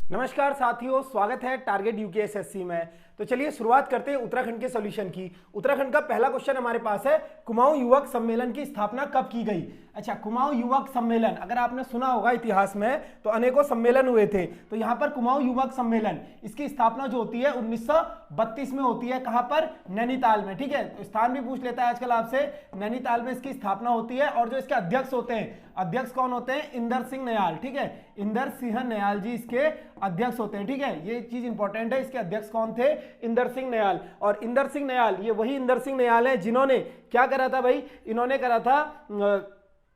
नमस्कार साथियों, स्वागत है टारगेट यूकेएसएससी में। तो चलिए शुरुआत करते हैं उत्तराखंड के सॉल्यूशन की। उत्तराखंड का पहला क्वेश्चन हमारे पास है, कुमाऊं युवक सम्मेलन की स्थापना कब की गई। अच्छा, कुमाऊं युवक सम्मेलन अगर आपने सुना होगा इतिहास में तो अनेकों सम्मेलन हुए थे। तो यहाँ पर कुमाऊं युवक सम्मेलन इसकी स्थापना जो होती है 1932 में होती है। कहाँ पर? नैनीताल में। ठीक है, तो स्थान भी पूछ लेता है आजकल आपसे। नैनीताल में इसकी स्थापना होती है और जो इसके अध्यक्ष होते हैं, अध्यक्ष कौन होते हैं? इंदर सिंह नयाल। ठीक है, इंदर सिंह नयाल जी इसके अध्यक्ष होते हैं। ठीक है, ये चीज इंपॉर्टेंट है। इसके अध्यक्ष कौन थे? इंदर सिंह नयाल। और इंदर सिंह नयाल ये वही इंदर सिंह नयाल है जिन्होंने क्या करा था भाई? इन्होंने करा था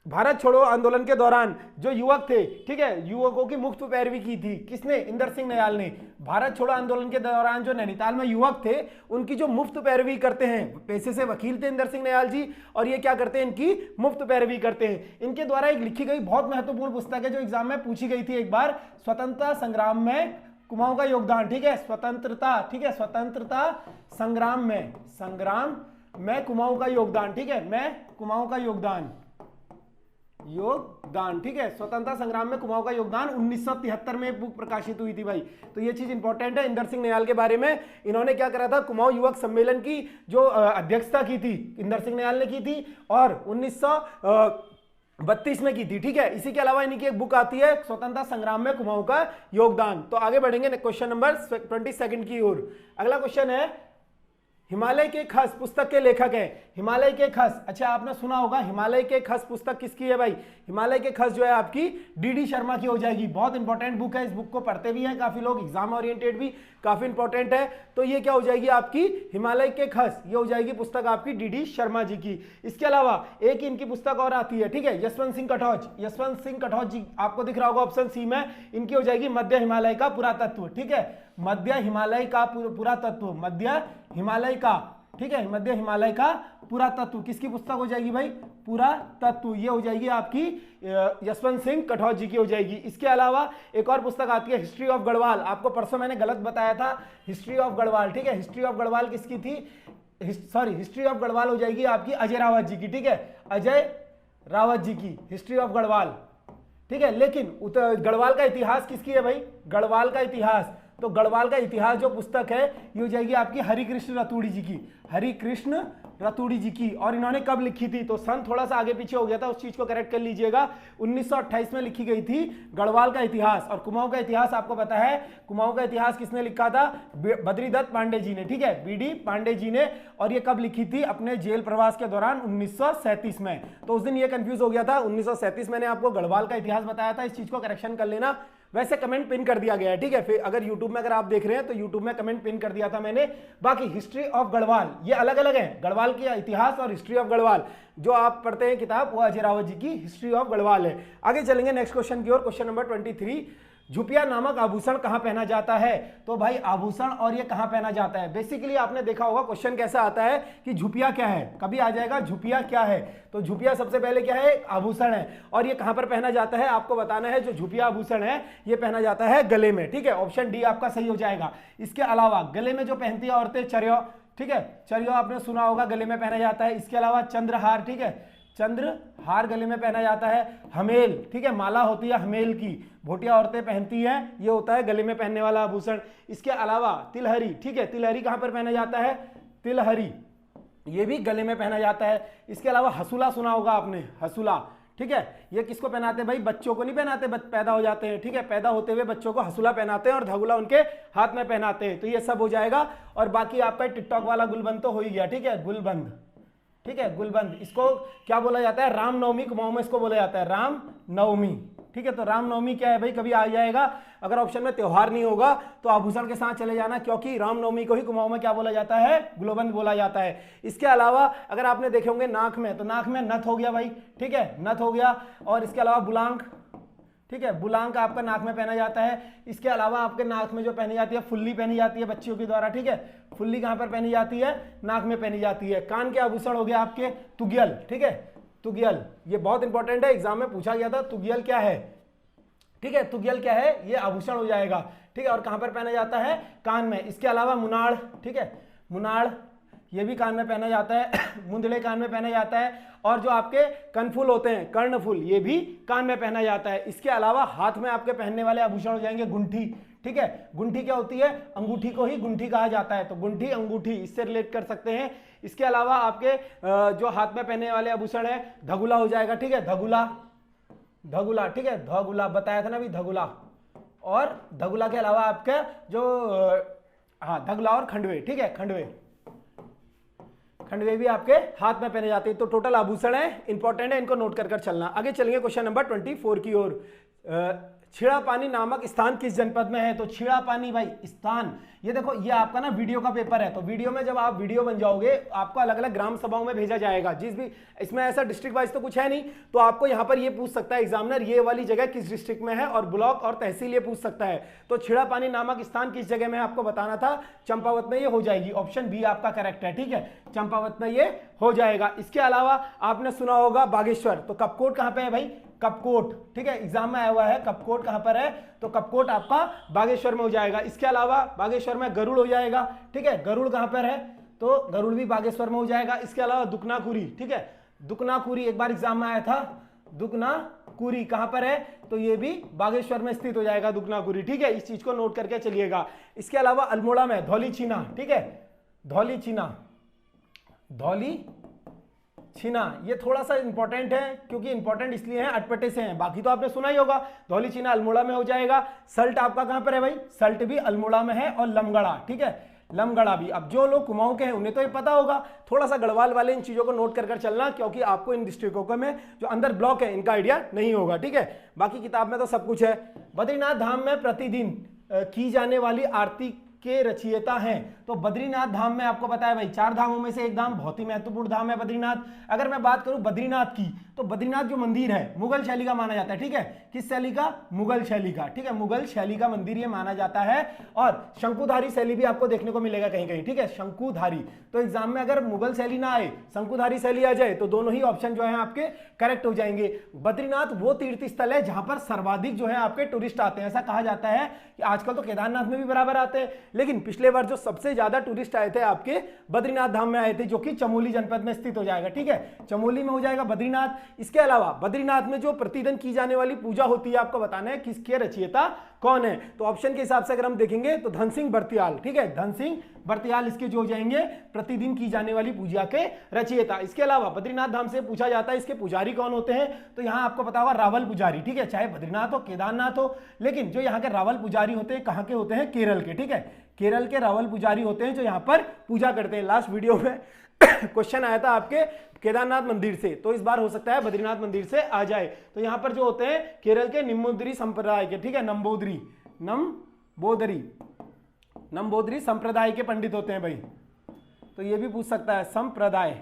भारत छोड़ो आंदोलन के दौरान जो युवक थे, ठीक है, युवकों की मुफ्त पैरवी की थी। किसने? इंदर सिंह नयाल ने। भारत छोड़ो आंदोलन के दौरान जो नैनीताल में युवक थे उनकी जो मुफ्त पैरवी करते हैं, पेशे से वकील थे इंदर सिंह नयाल जी, और ये क्या करते हैं? इनकी मुफ्त पैरवी करते हैं। इनके द्वारा एक लिखी गई बहुत महत्वपूर्ण पुस्तक है जो एग्जाम में पूछी गई थी एक बार, स्वतंत्रता संग्राम में कुमाऊं का योगदान। ठीक है, स्वतंत्रता, ठीक है, स्वतंत्रता संग्राम में कुमाऊं का योगदान। ठीक है, मैं कुमाऊं का योगदान, ठीक है, स्वतंत्रता संग्राम में कुमाऊं का योगदान 1973 में बुक प्रकाशित हुई थी भाई। तो ये चीज इंपॉर्टेंट है इंदर सिंह नयाल के बारे में। इन्होंने क्या करा था? कुमाऊं युवक सम्मेलन की जो अध्यक्षता की थी इंदर सिंह नयाल ने की थी और 1932 में की थी। ठीक है, इसी के अलावा इनकी एक बुक आती है स्वतंत्रता संग्राम में कुमाऊं का योगदान। तो आगे बढ़ेंगे क्वेश्चन नंबर 22 की ओर। अगला क्वेश्चन है, हिमालय के खस पुस्तक के लेखक है। हिमालय के खस, अच्छा आपने सुना होगा हिमालय के खस पुस्तक किसकी है भाई? हिमालय के खस जो है आपकी डीडी शर्मा की हो जाएगी। बहुत इंपॉर्टेंट बुक है, इस बुक को पढ़ते भी हैं काफी लोग, एग्जाम ओरिएंटेड भी काफी इंपॉर्टेंट है। तो ये क्या हो जाएगी आपकी? हिमालय के खस, ये हो जाएगी पुस्तक आपकी डीडी शर्मा जी की। इसके अलावा एक इनकी पुस्तक और आती है, ठीक है, यशवंत सिंह कटौच। यशवंत सिंह कटौच जी आपको दिख रहा होगा ऑप्शन सी में, इनकी हो जाएगी मध्य हिमालय का पुरातत्व। ठीक है, मध्य हिमालय का पुरातत्व, मध्य हिमालय का, ठीक है, मध्य हिमालय का पुरातत्व किसकी पुस्तक हो जाएगी भाई? पुरातत्व, ये हो जाएगी आपकी यशवंत सिंह कटौच जी की हो जाएगी। इसके अलावा एक और पुस्तक आती है हिस्ट्री ऑफ गढ़वाल। आपको परसों मैंने गलत बताया था, हिस्ट्री ऑफ गढ़वाल। ठीक है, हिस्ट्री ऑफ गढ़वाल किसकी थी? हिस्ट्री ऑफ गढ़वाल हो जाएगी आपकी अजय रावत जी की। ठीक है, अजय रावत जी की हिस्ट्री ऑफ गढ़वाल। ठीक है, लेकिन गढ़वाल का इतिहास किसकी है भाई? गढ़वाल का इतिहास, तो गढ़वाल का इतिहास जो पुस्तक है ये हो जाएगी आपकी हरिकृष्ण रतूड़ी जी की, हरिकृष्ण रतूड़ी जी की। और इन्होंने कब लिखी थी? तो सन थोड़ा सा आगे पीछे हो गया था, उस चीज को करेक्ट कर लीजिएगा। 1928 में लिखी गई थी गढ़वाल का इतिहास। और कुमाऊं का इतिहास आपको पता है, कुमाऊं का इतिहास किसने लिखा था? बद्रीदत्त पांडे जी ने। ठीक है, बीडी पांडे जी ने। और ये कब लिखी थी? अपने जेल प्रवास के दौरान 1937 में। तो उस दिन ये कंफ्यूज हो गया था, 1937 मैंने आपको गढ़वाल का इतिहास बताया था, इस चीज को करेक्शन कर लेना। वैसे कमेंट पिन कर दिया गया है। ठीक है, फिर अगर YouTube में अगर आप देख रहे हैं तो YouTube में कमेंट पिन कर दिया था मैंने। बाकी हिस्ट्री ऑफ गढ़वाल ये अलग अलग है, गढ़वाल की इतिहास और हिस्ट्री ऑफ गढ़वाल जो आप पढ़ते हैं किताब वो अजय रावत जी की हिस्ट्री ऑफ गढ़वाल है। आगे चलेंगे नेक्स्ट क्वेश्चन की ओर। क्वेश्चन नंबर 23, झुपिया नामक आभूषण कहां पहना जाता है? तो भाई आभूषण और ये कहां पहना जाता है? बेसिकली आपने देखा होगा क्वेश्चन कैसा आता है कि झुपिया क्या है, कभी आ जाएगा झुपिया क्या है। तो झुपिया सबसे पहले क्या है? आभूषण है। और ये कहां पर पहना जाता है आपको बताना है। जो झुपिया आभूषण है ये पहना जाता है गले में। ठीक है, ऑप्शन डी आपका सही हो जाएगा। इसके अलावा गले में जो पहनती है औरतें चरियो, ठीक है, चरियो आपने सुना होगा गले में पहना जाता है। इसके अलावा चंद्रहार, ठीक है, चंद्रहार गले में पहना जाता है। हमेल, ठीक है, माला होती है हमेल की, भोटिया औरतें पहनती हैं, ये होता है गले में पहनने वाला आभूषण। इसके अलावा तिलहरी, ठीक है, तिलहरी कहां पर पहना जाता है? तिलहरी ये भी गले में पहना जाता है। इसके अलावा हसूला सुना होगा आपने, हसूला, ठीक है, ये किसको पहनाते हैं भाई? बच्चों को नहीं पहनाते, पैदा हो जाते हैं, ठीक है, पैदा होते हुए बच्चों को हसूला पहनाते हैं और धगुला उनके हाथ में पहनाते हैं। तो ये सब हो जाएगा। और बाकी आपका टिकटॉक वाला गुलबंद तो हो ही गया। ठीक है, गुलबंद, ठीक है, गुलबंद इसको क्या बोला जाता है? रामनवमी कुमाऊं में इसको बोला जाता है रामनवमी। ठीक है, तो रामनवमी क्या है भाई? कभी आ जाएगा। अगर ऑप्शन में त्योहार नहीं होगा तो आभूषण के साथ चले जाना, क्योंकि रामनवमी को ही कुमाऊं में क्या बोला जाता है? गुलबंद बोला जाता है। इसके अलावा अगर आपने देखे होंगे नाक में, तो नाक में नथ हो गया भाई, ठीक है, नथ हो गया। और इसके अलावा बुलांक, ठीक है, बुलांक आपका नाक में पहना जाता है। इसके अलावा आपके नाक में जो पहनी जाती है फुल्ली पहनी जाती है बच्चियों के द्वारा। ठीक है, फुल्ली कहां पर पहनी जाती है? नाक में पहनी जाती है। कान के आभूषण हो गए आपके तुगियल, ठीक है, तुगियल ये बहुत इंपॉर्टेंट है, एग्जाम में पूछा गया था तुगियल क्या है। ठीक है, तुगियल क्या है? ये आभूषण हो जाएगा। ठीक है, और कहां पर पहना जाता है? कान में। इसके अलावा मुनाड़, ठीक है, मुनाड़ ये भी कान में पहना जाता है, मुंदड़े कान में पहना जाता है, और जो आपके कनफुल होते हैं, कर्णफुल, ये भी कान में पहना जाता है। इसके अलावा हाथ में आपके पहनने वाले आभूषण हो जाएंगे गुंठी, ठीक है। गुंठी क्या होती है? अंगूठी को ही गुंठी कहा जाता है, तो गुंठी, अंगूठी, इससे रिलेट कर सकते हैं। इसके अलावा आपके जो हाथ में पहनने वाले आभूषण है, धगुला हो जाएगा, ठीक है, धगुला, धगुला, ठीक है, धगुला बताया था ना अभी, धगुला। और धगुला के अलावा आपका जो हाँ, धगुला और खंडवे, ठीक है, खंडवे, खंडवे भी आपके हाथ में पहने जाते हैं। तो टोटल आभूषण है, इंपॉर्टेंट है, इनको नोट कर चलना। आगे चलेंगे क्वेश्चन नंबर 24 की ओर। छिड़ापानी नामक स्थान किस जनपद में है? तो छिड़ापानी भाई स्थान, ये देखो, ये आपका ना वीडियो का पेपर है, तो वीडियो में जब आप वीडियो बन जाओगे आपको अलग अलग ग्राम सभाओं में भेजा जाएगा। जिस भी इसमें ऐसा डिस्ट्रिक्ट वाइज तो कुछ है नहीं, तो आपको यहाँ पर ये पूछ सकता है एग्जामिनर, ये वाली जगह किस डिस्ट्रिक्ट में है, और ब्लॉक और तहसील ये पूछ सकता है। तो छिड़ापानी नामक स्थान किस जगह में है आपको बताना था, चंपावत में ये हो जाएगी, ऑप्शन बी आपका करेक्ट है, ठीक है, चंपावत में ये हो जाएगा। इसके अलावा आपने सुना होगा बागेश्वर, तो कपकोट कहाँ पे है भाई? कपकोट, ठीक है, एग्जाम में आया हुआ है, कपकोट कहां पर है? तो कपकोट आपका बागेश्वर में हो जाएगा। इसके अलावा बागेश्वर में गरुड़ हो जाएगा, ठीक है, गरुड़ कहां पर है? तो गरुड़ भी बागेश्वर में हो जाएगा। इसके अलावा दुकनाकुरी, ठीक है, दुकनाकुरी एक बार एग्जाम में आया था, दुकनाकुरी कहां पर है? तो ये भी बागेश्वर में स्थित हो जाएगा दुकनाकुरी, ठीक है, इस चीज को नोट करके चलिएगा। इसके अलावा अल्मोड़ा में धौली छीना, ठीक है, धौली छीना, धौली छीना, ये थोड़ा सा इंपॉर्टेंट है, क्योंकि इंपॉर्टेंट इसलिए है अटपटे से हैं, बाकी तो आपने सुना ही होगा। धौली छीना अल्मोड़ा में हो जाएगा। सल्ट आपका कहां पर है भाई? सल्ट भी अल्मोड़ा में है, और लमगड़ा, ठीक है, लमगड़ा भी। अब जो लोग कुमाऊं के हैं उन्हें तो ये पता होगा, थोड़ा सा गढ़वाल वाले इन चीजों को नोट कर चलना, क्योंकि आपको इन डिस्ट्रिक्टों में जो अंदर ब्लॉक है इनका आइडिया नहीं होगा, ठीक है। बाकी किताब में तो सब कुछ है। बद्रीनाथ धाम में प्रतिदिन की जाने वाली आरती के रचयिता हैं, तो बद्रीनाथ धाम में आपको पता है भाई 4 धामों में से एक धाम, बहुत ही महत्वपूर्ण धाम है बद्रीनाथ। अगर मैं बात करूं बद्रीनाथ की, तो बद्रीनाथ जो मंदिर है मुगल शैली का माना जाता है, ठीक है, किस शैली का? मुगल शैली का, ठीक है, मुगल शैली का मंदिर ये माना जाता है। और शंकुधारी शैली भी आपको देखने को मिलेगा कहीं कहीं, ठीक है, शंकुधारी। तो एग्जाम में अगर मुगल शैली ना आए, शंकुधारी शैली आ जाए, तो दोनों ही ऑप्शन जो है आपके करेक्ट हो जाएंगे। बद्रीनाथ वो तीर्थ स्थल है जहां पर सर्वाधिक जो है आपके टूरिस्ट आते हैं। ऐसा कहा जाता है कि आजकल तो केदारनाथ में भी बराबर आते हैं, लेकिन पिछले बार जो सबसे ज्यादा टूरिस्ट आए थे आपके बद्रीनाथ धाम में आए थे, जो कि चमोली जनपद में स्थित हो जाएगा, ठीक है, चमोली में हो जाएगा बद्रीनाथ। इसके अलावा बद्रीनाथ में जो प्रतिदिन की जाने वाली पूजा होती है आपको बताना है किसके रचयिता कौन है। तो ऑप्शन के हिसाब से अगर हम देखेंगे तो धन सिंह बर्तियाल, ठीक है, धन सिंह बर्तियाल इसके जो हो जाएंगे प्रतिदिन की जाने वाली पूजा के रचयिता। इसके अलावा बद्रीनाथ धाम से पूछा जाता है इसके पुजारी कौन होते हैं, तो यहां आपको पता होगा रावल पुजारी, ठीक है, चाहे बद्रीनाथ हो केदारनाथ हो, लेकिन जो यहाँ के रावल पुजारी होते हैं कहां के होते हैं? केरल के, ठीक है, केरल के रावल पुजारी होते हैं जो यहाँ पर पूजा करते हैं। लास्ट वीडियो में क्वेश्चन आया था आपके केदारनाथ मंदिर से, तो इस बार हो सकता है बद्रीनाथ मंदिर से आ जाए। तो यहां पर जो होते हैं केरल के नंबूदरी संप्रदाय के, ठीक है, नंबूदरी संप्रदाय के पंडित होते हैं भाई, तो ये भी पूछ सकता है संप्रदाय,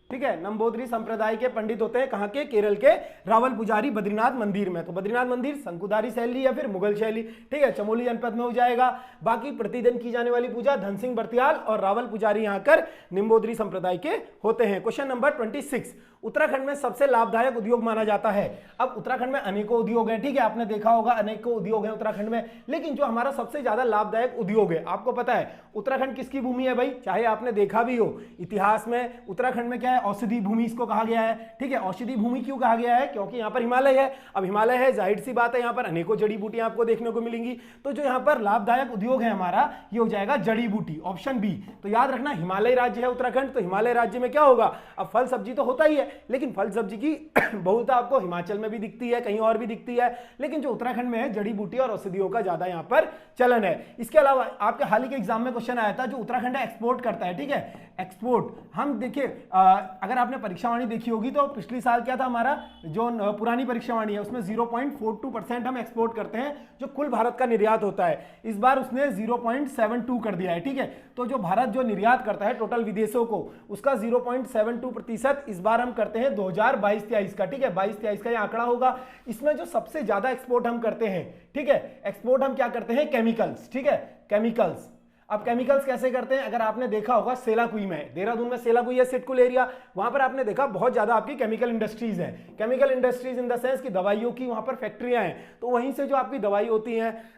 ठीक है, नंबूदरी संप्रदाय के पंडित होते हैं कहां के? केरल के रावल पुजारी बद्रीनाथ मंदिर में। तो बद्रीनाथ मंदिर शंकुधारी शैली या फिर मुगल शैली, ठीक है, चमोली जनपद में हो जाएगा। बाकी प्रतिदिन की जाने वाली पूजा धन सिंह बर्तियाल और रावल पुजारी यहां कर नंबूदरी संप्रदाय के होते हैं। क्वेश्चन नंबर 26, उत्तराखंड में सबसे लाभदायक उद्योग माना जाता है। अब उत्तराखंड में अनेकों उद्योग हैं, ठीक है, आपने देखा होगा अनेकों उद्योग हैं उत्तराखंड में, लेकिन जो हमारा सबसे ज्यादा लाभदायक उद्योग है, आपको पता है उत्तराखंड किसकी भूमि है भाई? चाहे आपने देखा भी हो इतिहास में, उत्तराखंड में क्या है? औषधि भूमि इसको कहा गया है, ठीक है। औषधि भूमि क्यों कहा गया है? क्योंकि यहाँ पर हिमालय है। अब हिमालय है, जाहिर सी बात है यहाँ पर अनेकों जड़ी बूटियां आपको देखने को मिलेंगी। तो जो यहाँ पर लाभदायक उद्योग है हमारा, ये हो जाएगा जड़ी बूटी, ऑप्शन बी। तो याद रखना हिमालय राज्य है उत्तराखंड, तो हिमालय राज्य में क्या होगा? अब फल सब्जी तो होता ही है, लेकिन फल सब्जी की बहुलता आपको हिमाचल में भी दिखती है, कहीं और भी दिखती है, लेकिन जो उत्तराखंड में है जड़ी बूटी और औषधियों का ज्यादा यहाँ पर चलन है। इसके अलावा आपके हाल ही के एग्जाम में क्वेश्चन आया था, जो उत्तराखंड एक्सपोर्ट करता है, ठीक है, एक्सपोर्ट। हम देखिए अगर आपने परीक्षावाणी देखी होगी तो पिछली साल क्या था हमारा, जो पुरानी परीक्षावाणी है उसमें 0.42% हम एक्सपोर्ट करते हैं, जो कुल भारत का निर्यात होता है। इस बार उसने 0.72 कर दिया है, ठीक है। तो जो भारत जो निर्यात करता है टोटल विदेशों को, उसका 0.72% इस बार हम करते हैं 2022-23 का, ठीक है, 22-23 का ये आंकड़ा होगा। इसमें जो सबसे ज्यादा एक्सपोर्ट हम करते हैं, ठीक है, एक्सपोर्ट हम क्या करते हैं? केमिकल्स, ठीक है, केमिकल्स। अब केमिकल्स कैसे करते हैं, अगर आपने देखा होगा सेलाकुई में, देहरादून में सेलाकुई है सिटकुल एरिया, वहां पर आपने देखा बहुत ज्यादा आपकी केमिकल इंडस्ट्रीज है। Chemical industries in the sense की दवाइयों की वहां पर फैक्ट्रियां हैं, तो वहीं से जो आपकी दवाई होती है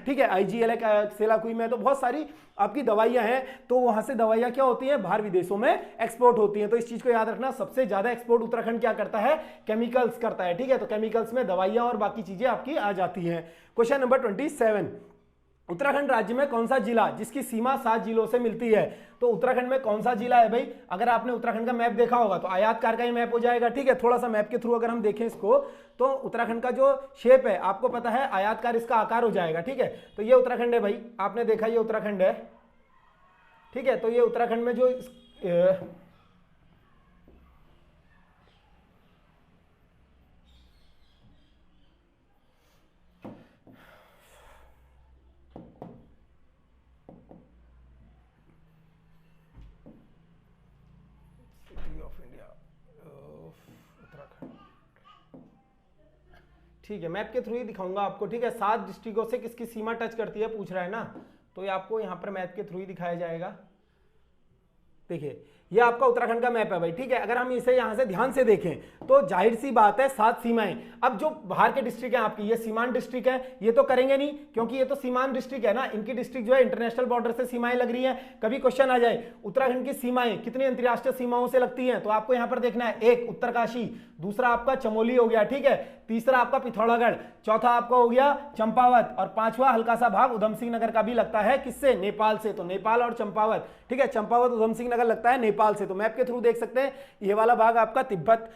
ठीक है, आईजीएल सेलाकुई में, तो बहुत सारी आपकी दवाइयां हैं, तो वहां से दवाइयां क्या होती हैं, बाहर विदेशों में एक्सपोर्ट होती हैं। तो इस चीज को याद रखना, सबसे ज्यादा एक्सपोर्ट उत्तराखंड क्या करता है, केमिकल्स करता है। ठीक है, तो केमिकल्स में दवाइयां और बाकी चीजें आपकी आ जाती हैं। क्वेश्चन नंबर 27, उत्तराखंड राज्य में कौन सा जिला जिसकी सीमा 7 जिलों से मिलती है। तो उत्तराखंड में कौन सा जिला है भाई, अगर आपने उत्तराखंड का मैप देखा होगा तो आयताकार का ही मैप हो जाएगा। ठीक है, थोड़ा सा मैप के थ्रू अगर हम देखें इसको, तो उत्तराखंड का जो शेप है आपको पता है, आयताकार इसका आकार हो जाएगा। ठीक है, तो ये उत्तराखंड है भाई, आपने देखा ये उत्तराखंड है। ठीक है, तो ये उत्तराखंड में जो ठीक है, मैप के थ्रू ही दिखाऊंगा आपको। ठीक है, 7 डिस्ट्रिक्टों से किसकी सीमा टच करती है पूछ रहा है ना, तो ये आपको यहां पर मैप के थ्रू ही दिखाया जाएगा। देखिए ये आपका उत्तराखंड का मैप है भाई। ठीक है, अगर हम इसे यहां से ध्यान से देखें तो जाहिर सी बात है 7 सीमाएं। अब जो बाहर के डिस्ट्रिक्ट हैं आपकी, ये सीमांत डिस्ट्रिक्ट है, ये तो करेंगे नहीं क्योंकि ये तो सीमांत डिस्ट्रिक्ट है ना, इनकी डिस्ट्रिक्ट जो है इंटरनेशनल बॉर्डर से सीमाएं लग रही हैं। कभी क्वेश्चन आ जाए उत्तराखंड की सीमाएं कितनी अंतर्राष्ट्रीय सीमाओं से लगती हैं, तो आपको यहां पर देखना है, एक उत्तरकाशी, दूसरा आपका चमोली हो गया। ठीक है, तीसरा आपका पिथौरागढ़, चौथा आपका हो गया चंपावत, और पांचवा हल्का सा भाग उधम सिंह नगर का भी लगता है, किससे, नेपाल से। तो नेपाल और चंपावत, ठीक है, चंपावत उधम सिंह नगर लगता है नेपाल से। तो मैप के थ्रू देख सकते हैं, ये वाला भाग आपका तिब्बत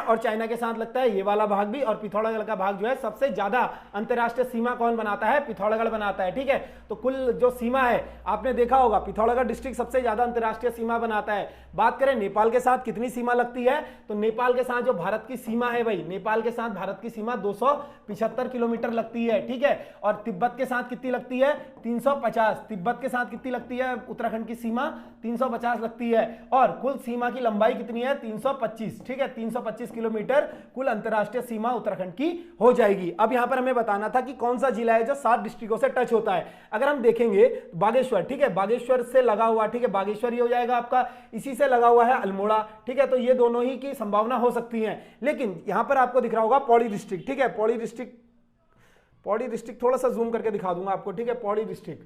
और चाइना के साथ लगता है, ये वाला भाग भी, और पिथौरागढ़ का भाग जो है सबसे ज्यादा अंतरराष्ट्रीय सीमा कौन बनाता है, पिथौरागढ़ बनाता है। ठीक है, तो कुल जो सीमा है आपने देखा होगा, पिथौरागढ़ डिस्ट्रिक्ट सबसे ज्यादा अंतरराष्ट्रीय सीमा बनाता है। बात करें नेपाल के साथ कितनी सीमा लगती है, तो नेपाल के साथ जो भारत की सीमा है भाई, नेपाल के साथ भारत की सीमा 275 किलोमीटर लगती है। ठीक है, और तिब्बत के साथ कितनी लगती है, 350। तिब्बत के साथ कितनी लगती है उत्तराखंड की सीमा, 350 लगती है, और कुल सीमा की लंबाई कितनी है, 325। ठीक है, 325 किलोमीटर कुल अंतरराष्ट्रीय सीमा उत्तराखंड की हो जाएगी। अब यहां पर हमें बताना था कि कौन सा जिला है जो 7 डिस्ट्रिक्टों से टच होता है। अगर हम देखेंगे बागेश्वर, ठीक है, बागेश्वर से लगा हुआ, ठीक है, बागेश्वर ही हो जाएगा आपका, इसी से लगा हुआ है अल्मोड़ा। ठीक है, तो ये दोनों ही की संभावना हो सकती है। लेकिन यहां पर आपको दिख रहा होगा पौड़ी डिस्ट्रिक्ट। ठीक है, पौड़ी डिस्ट्रिक्ट थोड़ा सा जूम करके दिखा दूंगा आपको। ठीक है, पौड़ी डिस्ट्रिक्ट,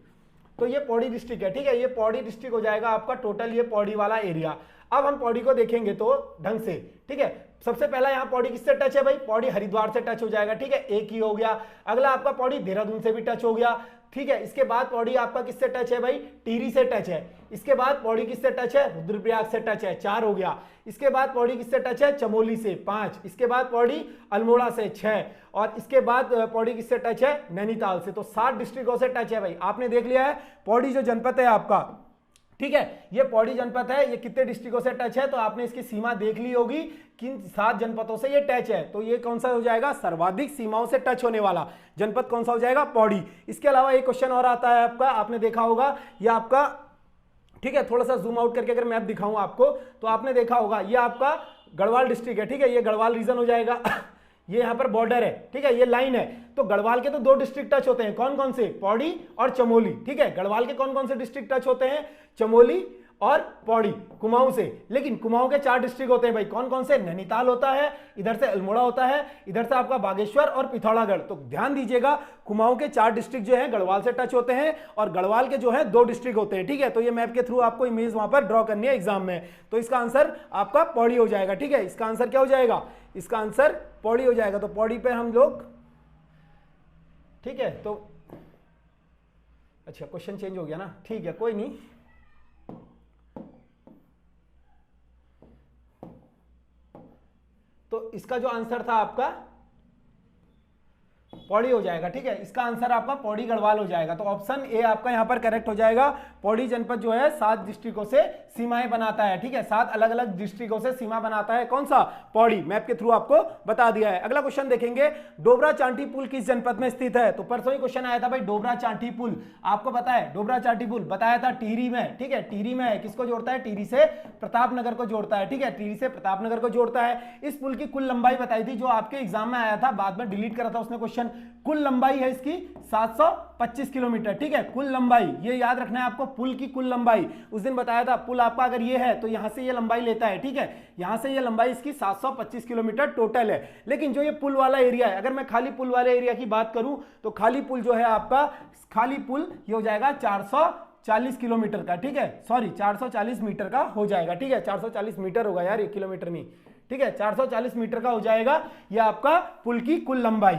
तो ये पौड़ी डिस्ट्रिक्ट है। ठीक है, ये पौड़ी डिस्ट्रिक्ट हो जाएगा आपका टोटल, ये पौड़ी वाला एरिया। अब हम पौड़ी को देखेंगे तो ढंग से, ठीक है, सबसे पहला यहां पौड़ी किससे टच है भाई, पौड़ी हरिद्वार से टच हो जाएगा। ठीक है, एक ही हो गया। अगला आपका पौड़ी देहरादून से भी टच हो गया। ठीक है, इसके बाद पौड़ी आपका किससे टच है भाई, टिहरी से टच है। इसके बाद पौड़ी किससे टच है, रुद्रप्रयाग से टच है, 4 हो गया। इसके बाद पौड़ी किससे टच है, चमोली से, 5। इसके बाद पौड़ी अल्मोड़ा से, 6, और इसके बाद पौड़ी किससे टच है, नैनीताल से। तो 7 डिस्ट्रिक्टों से टच है भाई। आपने देख लिया है पौड़ी जो जनपद है आपका, ठीक है, ये पौड़ी जनपद है, ये कितने डिस्ट्रिक्टों से टच है, तो आपने इसकी सीमा देख ली होगी, किन 7 जनपदों से ये टच है। तो ये कौन सा हो जाएगा, सर्वाधिक सीमाओं से टच होने वाला जनपद कौन सा हो जाएगा, पौड़ी। इसके अलावा एक क्वेश्चन और आता है आपका, आपने देखा होगा, ये आपका, ठीक है, थोड़ा सा जूम आउट करके अगर मैप दिखाऊं आपको, तो आपने देखा होगा ये आपका गढ़वाल डिस्ट्रिक्ट है। ठीक है, ये गढ़वाल रीजन हो जाएगा ये यहां पर बॉर्डर है। ठीक है, ये लाइन है। तो गढ़वाल के तो 2 डिस्ट्रिक्ट टच होते हैं, कौन कौन से, पौड़ी और चमोली। ठीक है, गढ़वाल के कौन कौन से डिस्ट्रिक्ट टच होते हैं, चमोली और पौड़ी, कुमाऊं से। लेकिन कुमाऊं के 4 डिस्ट्रिक्ट होते हैं भाई, कौन कौन से, नैनीताल होता है, इधर से अल्मोड़ा होता है, इधर से आपका बागेश्वर और पिथौरागढ़। तो ध्यान दीजिएगा, कुमाऊं के 4 डिस्ट्रिक्ट जो हैं गढ़वाल से टच होते हैं, और गढ़वाल के जो है 2 डिस्ट्रिक्ट होते हैं। ठीक है, तो ये मैप के थ्रू आपको इमेज वहां पर ड्रॉ करनी है एग्जाम में। तो इसका आंसर आपका पौड़ी हो जाएगा। ठीक है, इसका आंसर क्या हो जाएगा, इसका आंसर पौड़ी हो जाएगा। तो पौड़ी पे हम लोग, ठीक है, तो अच्छा क्वेश्चन चेंज हो गया ना, ठीक है, कोई नहीं। तो इसका जो आंसर था आपका पौड़ी हो जाएगा। ठीक है, इसका आंसर आपका पौड़ी गढ़वाल हो जाएगा। तो ऑप्शन ए आपका यहां पर करेक्ट हो जाएगा। पौड़ी जनपद जो है 7 डिस्ट्रिक्टों से सीमाएं बनाता है। ठीक है, 7 अलग अलग डिस्ट्रिक्टों से सीमा बनाता है, कौन सा, पौड़ी। मैप के थ्रू आपको बता दिया है। अगला क्वेश्चन देखेंगे, डोबरा चांठी पुल किस जनपद में स्थित है। तो परसों ही क्वेश्चन आया था भाई, डोबरा चांठी पुल आपको पता है, डोबरा चांठी पुल बताया था टिहरी में। ठीक है, टिहरी में है, किसको जोड़ता है, टिहरी से प्रतापनगर को जोड़ता है। ठीक है, टिहरी से प्रतापनगर को जोड़ता है। इस पुल की कुल लंबाई बताई थी, जो आपके एग्जाम में आया था, बाद में डिलीट करा था उसने क्वेश्चन, क्वेश्चन। कुल लंबाई है इसकी 725 किलोमीटर, ठीक है, कुल लंबाई, ये याद रखना है आपको, पुल की कुल लंबाई। उस दिन बताया था पुल आपका अगर ये है तो यहां से ये लंबाई लेता है, ठीक है, यहां से ये लंबाई इसकी 725 किलोमीटर टोटल है। लेकिन जो ये पुल वाला एरिया है, अगर मैं खाली पुल वाले एरिया की बात करूं तो खाली पुल जो है आपका, खाली पुल ये हो जाएगा 440 किलोमीटर का, ठीक है, सॉरी 440 मीटर का हो जाएगा, ठीक है, 440 मीटर होगा यार, 1 किलोमीटर नहीं, ठीक है, 440 मीटर का हो जाएगा ये आपका पुल की कुल लंबाई।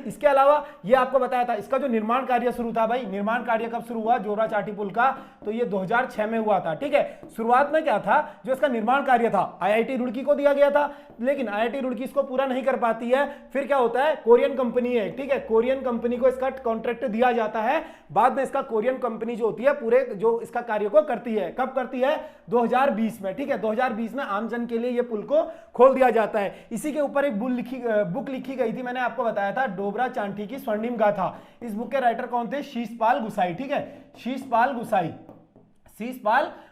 इसके अलावा ये आपको बताया था इसका जो निर्माण कार्य शुरू था भाई, निर्माण कार्य कब शुरू हुआ जोरा चाटी पुल का, तो ये 2006 में हुआ था, ठीक है। शुरुआत में क्या था, जो इसका निर्माण कार्य था आईआईटी रुड़की को दिया गया था, लेकिन आईआईटी रुड़की इसको पूरा नहीं कर पाती है। फिर क्या होता है, कोरियन कंपनी है, ठीक है, कोरियन कंपनी को इसका कॉन्ट्रैक्ट दिया जाता है। बाद में इसका कोरियन कंपनी जो होती है पूरे जो इसका कार्य को करती है, कब करती है, 2020 में, ठीक है, 2020 में आमजन के लिए ये पुल को खोल दिया जाता है। इसी के ऊपर एक बुक लिखी गई थी, मैंने आपको बताया था, डोबरा चांठी की स्वर्णिम गाथा। इस बुक के राइटर कौन थे, शीशपाल गुसाई, ठीक है, शीशपाल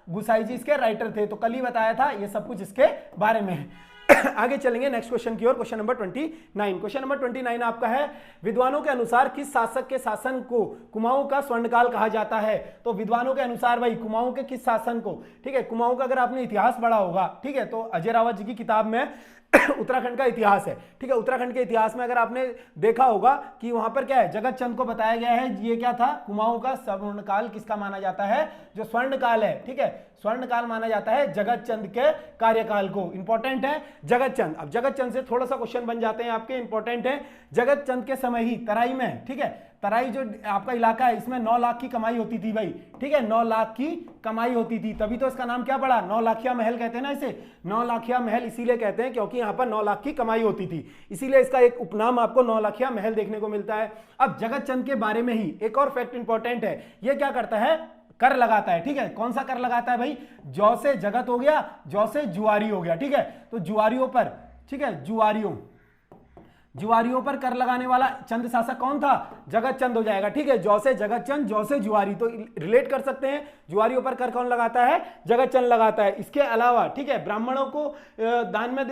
गुसाई जी इसके राइटर थे। तो कल ही बताया था, ये सब कुछ इसके बारे में है। आगे चलेंगे नेक्स्ट क्वेश्चन की ओर, क्वेश्चन नंबर 29। क्वेश्चन नंबर 29 आपका है, विद्वानों के अनुसार किस शासक के शासन को कुमाऊं का स्वर्णकाल कहा जाता है। तो विद्वानों के अनुसार भाई कुमाऊं के किस शासन को, ठीक है, कुमाऊं का अगर आपने इतिहास पढ़ा होगा, ठीक है, तो अजय रावत जी की किताब में उत्तराखंड का इतिहास है, ठीक है, उत्तराखंड के इतिहास में अगर आपने देखा होगा कि वहां पर क्या है, जगत चंद को बताया गया है, ये क्या था, कुमाऊं का स्वर्णकाल किसका माना जाता है, जो स्वर्णकाल है, ठीक है, स्वर्णकाल माना जाता है जगत चंद के कार्यकाल को। इंपॉर्टेंट है जगत चंद। अब जगत चंद से थोड़ा सा क्वेश्चन बन जाते हैं आपके, इंपॉर्टेंट है। जगत चंद के समय ही तराई में, ठीक है, तराई जो आपका इलाका है इसमें 9 लाख की कमाई होती थी भाई, ठीक है, 9 लाख की कमाई होती थी, तभी तो इसका नाम क्या पड़ा, 9 लाखिया महल कहते हैं ना इसे। 9 लाखिया महल इसीलिए कहते हैं क्योंकि यहाँ पर 9 लाख की कमाई होती थी, इसीलिए इसका एक उपनाम आपको 9 लाखिया महल देखने को मिलता है। अब जगत चंद के बारे में ही एक और फैक्ट इंपॉर्टेंट है, ये क्या करता है, कर लगाता है, ठीक है, कौन सा कर लगाता है भाई, जौ से जगत हो गया, जौ से जुआरी हो गया, ठीक है, तो जुआरियों पर, ठीक है, जुआरियों पर कर लगाने वाला चंद शासक कौन था, जगत चंद हो जाएगा, ठीक है, जौ से जगत चंद, जौ से जुआरी, तो रिलेट कर सकते हैं, जुआरियों पर कर कौन लगाता है, जगत चंद लगाता है। इसके अलावा, ठीक है, ब्राह्मणों को दान में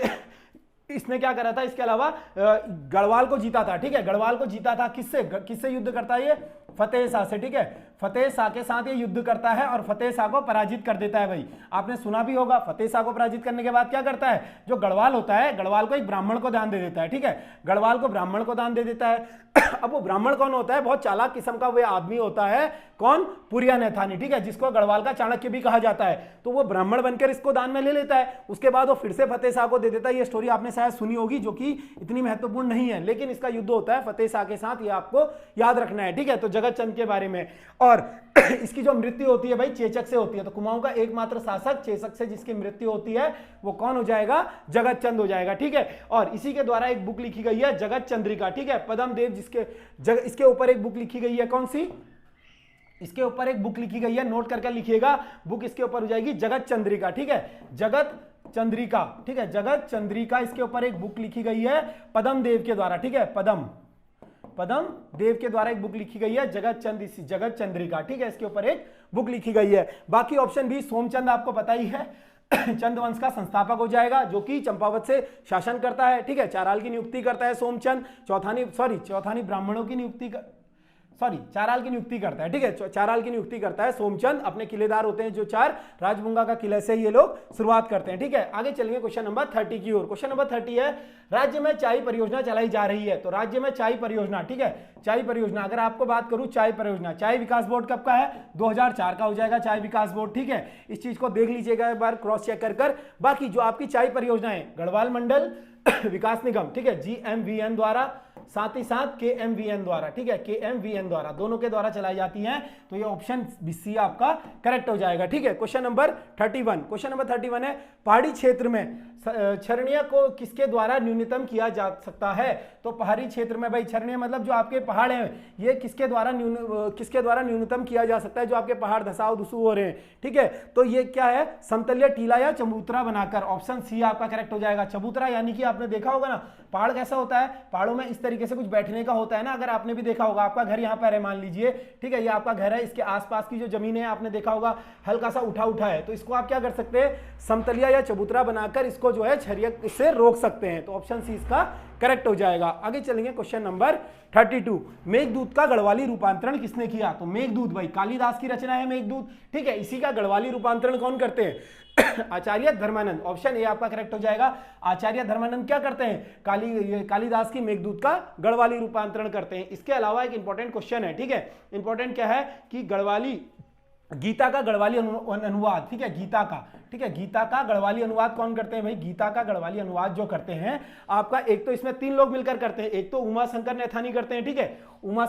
इसने क्या करा था, इसके अलावा गढ़वाल को जीता था, ठीक है, गढ़वाल को जीता था, किससे युद्ध करता है ये, फतेह शाह से, ठीक है, फतेह शाह के साथ ये युद्ध करता है और फतेह शाह को पराजित कर देता है भाई। आपने सुना भी होगा, फतेह शाह को पराजित करने के बाद क्या करता है, जो गढ़वाल होता है, गढ़वाल को एक ब्राह्मण को दान दे देता है, ठीक है, गढ़वाल को ब्राह्मण को दान दे देता है। अब वो ब्राह्मण कौन होता है, बहुत चालाक किस्म का वो आदमी होता है, कौन, पुरिया नैथानी, ठीक है, जिसको गढ़वाल का चाणक्य भी कहा जाता है। तो वो ब्राह्मण बनकर इसको दान में ले लेता है, उसके बाद वो फिर से फतेह शाह को दे देता है। ये स्टोरी आपने शायद सुनी होगी, जो कि इतनी महत्वपूर्ण नहीं है, लेकिन इसका युद्ध होता है फतेह शाह के साथ, ये आपको याद रखना है, ठीक है। तो जगत चंद के बारे में, और इसकी जो मृत्यु होती है भाई चेचक से होती है, तो कुमाऊं का एकमात्र शासक चेचक से जिसकी मृत्यु होती है वो कौन हो जाएगा, जगत चंद हो जाएगा, ठीक है। और इसी के द्वारा एक बुक लिखी गई है जगत चंद्रिका, ठीक है, पद्म देव इसके ऊपर एक बुक लिखी गई है, कौन सी, इसके ऊपर एक बुक लिखी गई है, नोट करके लिखिएगा, बुक इसके ऊपर हो जाएगी जगत चंद्रिका, ठीक है, जगत चंद्रिका, ठीक है, जगत चंद्रिका, इसके ऊपर एक बुक लिखी गई है पद्म देव के द्वारा, ठीक है, पद्म देव के द्वारा एक बुक लिखी गई है जगत चंद्रिका, ठीक है, इसके ऊपर एक बुक लिखी गई है। बाकी ऑप्शन बी सोमचंद आपको पता ही है, चंद वंश का संस्थापक हो जाएगा, जो कि चंपावत से शासन करता है, ठीक है, चाराल की नियुक्ति करता है सोमचंद, चौथानी ब्राह्मणों की नियुक्ति चाराल की नियुक्ति करता है, ठीक है, चाराल की नियुक्ति करता है सोमचंद, अपने किलेदार होते हैं जो 4 राजभुंगा का किले से ये लोग शुरुआत करते हैं, ठीक है। आगे चलेंगे क्वेश्चन नंबर 30 की ओर। क्वेश्चन नंबर 30 है, राज्य में चाय परियोजना चलाई जा रही है, तो राज्य में चाय परियोजना, ठीक है, चाय परियोजना, अगर आपको बात करूं चाय परियोजना, चाय विकास बोर्ड कब का है, 2004 का हो जाएगा चाय विकास बोर्ड, ठीक है, इस चीज को देख लीजिएगा एक बार क्रॉस चेक कर। बाकी जो आपकी चाय परियोजना है गढ़वाल मंडल विकास निगम, ठीक है, GMVN द्वारा, साथ ही साथ KMVN द्वारा, ठीक है, KMVN द्वारा, दोनों के द्वारा चलाई जाती हैं, तो ये ऑप्शन BC आपका करेक्ट हो जाएगा, ठीक है। क्वेश्चन नंबर 31 है, पहाड़ी क्षेत्र में क्षरणीय को किसके द्वारा न्यूनतम किया जा सकता है, तो पहाड़ी क्षेत्र में भाई क्षरणीय मतलब जो आपके पहाड़ हैं, ये किसके द्वारा न्यूनतम किया जा सकता है, जो आपके पहाड़ धसाव धुसू हो रहे हैं, ठीक है, तो ये क्या है, समतलीय टीला या चबूतरा बनाकर, ऑप्शन सी आपका करेक्ट हो जाएगा। चबूतरा यानी कि आपने देखा होगा ना, पहाड़ कैसा होता है, पहाड़ों में इस तरीके से कुछ बैठने का होता है ना, अगर आपने भी देखा होगा, आपका घर यहाँ पर है मान लीजिए, ठीक है, ये आपका घर है, इसके आसपास की जो जमीन है आपने देखा होगा हल्का सा उठा है, तो इसको आप क्या कर सकते हैं, समतलिया या चबूतरा बनाकर इसको जो है छरिया से रोक सकते हैं, तो ऑप्शन सी इसका करेक्ट हो जाएगा। आगे चलेंगे क्वेश्चन नंबर 32। मेघदूत का गढ़वाली रूपांतरण किसने किया? तो मेघदूत भाई कालिदास की रचना है मेघदूत, ठीक है। इसी का गढ़वाली रूपांतरण कौन करते हैं? आचार्य धर्मानंद। ऑप्शन ए आपका करेक्ट हो जाएगा। आचार्य धर्मानंद क्या करते हैं? कालिदास की मेघदूत का गढ़वाली रूपांतरण करते हैं। इसके अलावा एक इंपॉर्टेंट क्वेश्चन है, ठीक है। इंपॉर्टेंट क्या है कि गीता का गढ़वाली अनुवाद, ठीक है, गीता का, ठीक है, गीता का गढ़वाली अनुवाद कौन करते हैं भाई? गीता का गढ़वाली अनुवाद जो करते हैं आपका, एक तो इसमें 3 लोग मिलकर करते हैं। एक तो उमा शंकर नैथानी करते हैं, ठीक है, उमा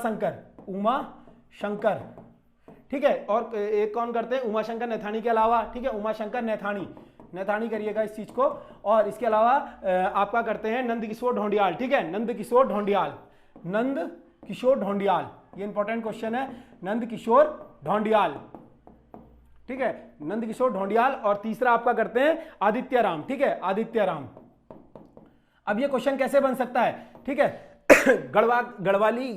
शंकर, ठीक है। और एक कौन करते हैं? उमा शंकर नैथानी के अलावा, ठीक है, उमा शंकर नैथानी करिएगा इस चीज को। और इसके अलावा आपका करते हैं नंद किशोर ढोंडियाल, ठीक है, नंद किशोर ढोंडियाल। ये इंपॉर्टेंट क्वेश्चन है, नंद किशोर ढोंडियाल, ठीक है, नंद किशोर ढोंडियाल। और तीसरा आपका करते हैं आदित्य राम, ठीक है, आदित्य राम। अब ये क्वेश्चन कैसे बन सकता है, ठीक है।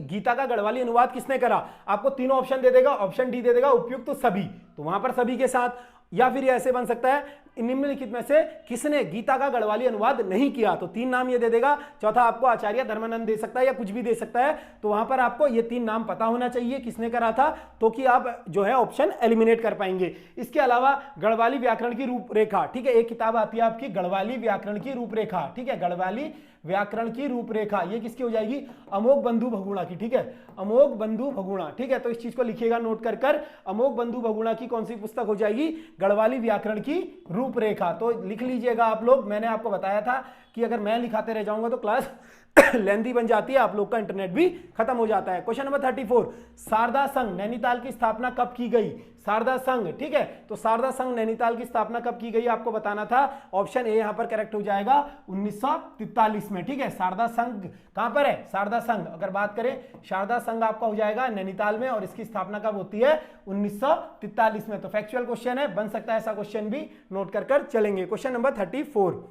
गीता का गढ़वाली अनुवाद किसने करा? आपको तीनों ऑप्शन दे देगा, ऑप्शन डी दे देगा उपयुक्त तो सभी, तो वहां पर सभी के साथ। या फिर ये ऐसे बन सकता है निम्नलिखित में से किसने गीता का गढ़वाली अनुवाद नहीं किया, तो 3 नाम ये दे देगा। चौथा आपको आचार्य धर्मानंद दे सकता है या कुछ भी दे सकता है, तो वहां पर आपको ये 3 नाम पता होना चाहिए किसने करा था, तो कि आप जो है ऑप्शन एलिमिनेट कर पाएंगे। इसके अलावा गढ़वाली व्याकरण की रूपरेखा, ठीक है, एक किताब आती है आपकी गढ़वाली व्याकरण की रूपरेखा, ठीक है, गढ़वाली व्याकरण की रूपरेखा, ये किसकी हो जाएगी? अमोघ बंधु भगुणा की, ठीक है, अमोघ बंधु भगुणा, ठीक है। तो इस चीज को लिखिएगा नोट कर अमोघ बंधु भगुणा की कौन सी पुस्तक हो जाएगी? गढ़वाली व्याकरण की रूपरेखा। तो लिख लीजिएगा आप लोग। मैंने आपको बताया था कि अगर मैं लिखाते रह जाऊंगा तो क्लास लेंदी बन जाती है, आप लोग का इंटरनेट भी खत्म हो जाता है। क्वेश्चन नंबर 34, शारदा संघ नैनीताल की स्थापना कब की गई? शारदा संघ, ठीक है, तो शारदा संघ नैनीताल की स्थापना कब की गई आपको बताना था। ऑप्शन ए यहां पर करेक्ट हो जाएगा 1943 में, ठीक है। शारदा संघ कहां पर है? शारदा संघ अगर बात करें, शारदा संघ आपका हो जाएगा नैनीताल में, और इसकी स्थापना कब होती है? 1943 में। तो फैक्चुअल क्वेश्चन है, बन सकता है ऐसा क्वेश्चन भी, नोट कर चलेंगे। क्वेश्चन नंबर 34,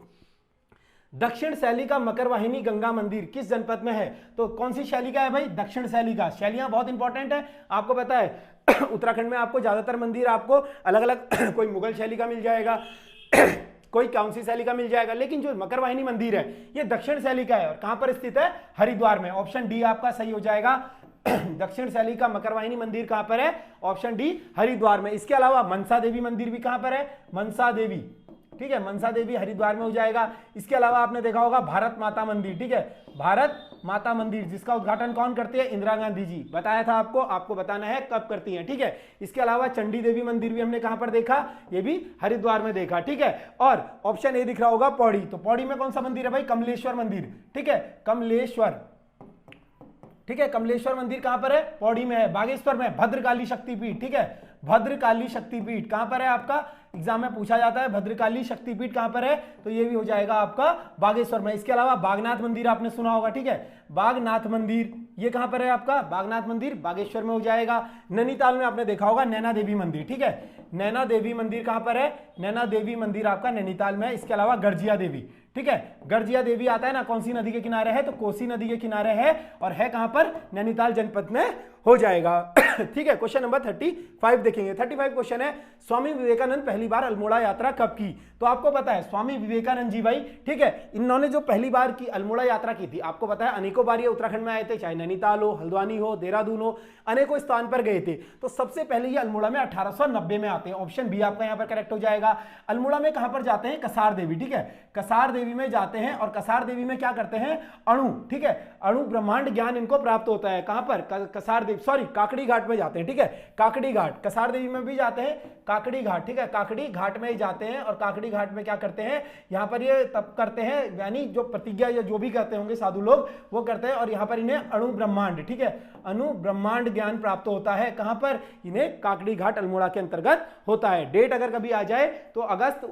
दक्षिण शैली का मकरवाहिनी गंगा मंदिर किस जनपद में है? तो कौन सी शैली का है भाई? दक्षिण शैली का। शैलियां बहुत इंपॉर्टेंट है, आपको पता है उत्तराखंड में आपको ज्यादातर मंदिर आपको अलग अलग कोई मुगल शैली का मिल जाएगा कोई कौन सी शैली का मिल जाएगा, लेकिन जो मकरवाहिनी मंदिर है ये दक्षिण शैली का है। और कहां पर स्थित है? हरिद्वार में। ऑप्शन डी आपका सही हो जाएगा। दक्षिण शैली का मकरवाहिनी मंदिर कहां पर है? ऑप्शन डी हरिद्वार में। इसके अलावा मनसा देवी मंदिर भी कहां पर है? मनसा देवी, ठीक है, मनसा देवी हरिद्वार में हो जाएगा। इसके अलावा आपने देखा होगा भारत माता मंदिर, ठीक है, भारत माता मंदिर, जिसका उद्घाटन कौन करती है? इंदिरा गांधी जी। बताया था आपको बताना है कब करती हैं, ठीक है। इसके अलावा चंडी देवी मंदिर भी हमने कहां पर देखा? ये भी हरिद्वार में देखा, ठीक है। और ऑप्शन ए दिख रहा होगा पौड़ी, तो पौड़ी में कौन सा मंदिर है भाई? कमलेश्वर मंदिर, ठीक है, कमलेश्वर, ठीक है, कमलेश्वर मंदिर कहां पर है? पौड़ी में है। बागेश्वर में भद्रकाली शक्तिपीठ, ठीक है, भद्रकाली शक्तिपीठ कहां पर है आपका? एग्जाम में पूछा जाता है भद्रकाली शक्तिपीठ कहां पर है, तो ये भी हो जाएगा आपका बागेश्वर में। इसके अलावा बागनाथ मंदिर आपने सुना होगा, ठीक है, बागनाथ मंदिर ये कहां पर है आपका? बागनाथ मंदिर बागेश्वर में हो जाएगा। नैनीताल में आपने देखा होगा नैना देवी मंदिर, ठीक है, नैना देवी मंदिर कहां पर है? नैना देवी मंदिर आपका नैनीताल में है। इसके अलावा गर्जिया देवी, ठीक है, गर्जिया देवी आता है ना, कौन सी नदी के किनारे है? तो कोसी नदी के किनारे है, और है कहां पर? नैनीताल जनपद में हो जाएगा। ठीक है। क्वेश्चन नंबर 35 देखेंगे। 35 क्वेश्चन है, स्वामी विवेकानंद पहली बार अल्मोड़ा यात्रा कब की? तो आपको पता है स्वामी विवेकानंद जी भाई, ठीक है, इन्होंने जो पहली बार की अल्मोड़ा यात्रा की थी, आपको पता है अनेकों बार ये उत्तराखंड में आए थे, चाहे नैनीताल हो, हल्द्वानी हो, देहरादून हो, अनेकों स्थान पर गए थे। तो सबसे पहले ये अल्मोड़ा में 1890 में आते हैं। ऑप्शन बी आपका यहाँ पर करेक्ट हो जाएगा। अल्मोड़ा में कहां पर जाते हैं? कसार देवी, ठीक है, कसार देवी में जाते हैं। और कसार देवी में क्या करते हैं? अणु, ठीक है, अणु ब्रह्मांड ज्ञान इनको प्राप्त होता है। कहां पर? कसार देवी, सॉरी, काकड़ी घाट में जाते हैं, ठीक है, काकड़ी घाट, कसार देवी में भी जाते हैं, काकड़ी घाट, ठीक है, काकड़ी घाट में जाते हैं। और काकड़ी घाट में क्या करते हैं? यहाँ पर ये तप करते हैं, यानी जो प्रतिज्ञा या जो भी करते होंगे साधु लोग वो करते हैं। और यहाँ पर इन्हें अणु ब्रह्मांड, ठीक है, अणु ब्रह्मांड ज्ञान प्राप्त होता है। कहां पर? इन्हें काकड़ी घाट अल्मोड़ा के अंतर्गत होता है। डेट अगर कभी आ जाए तो अगस्त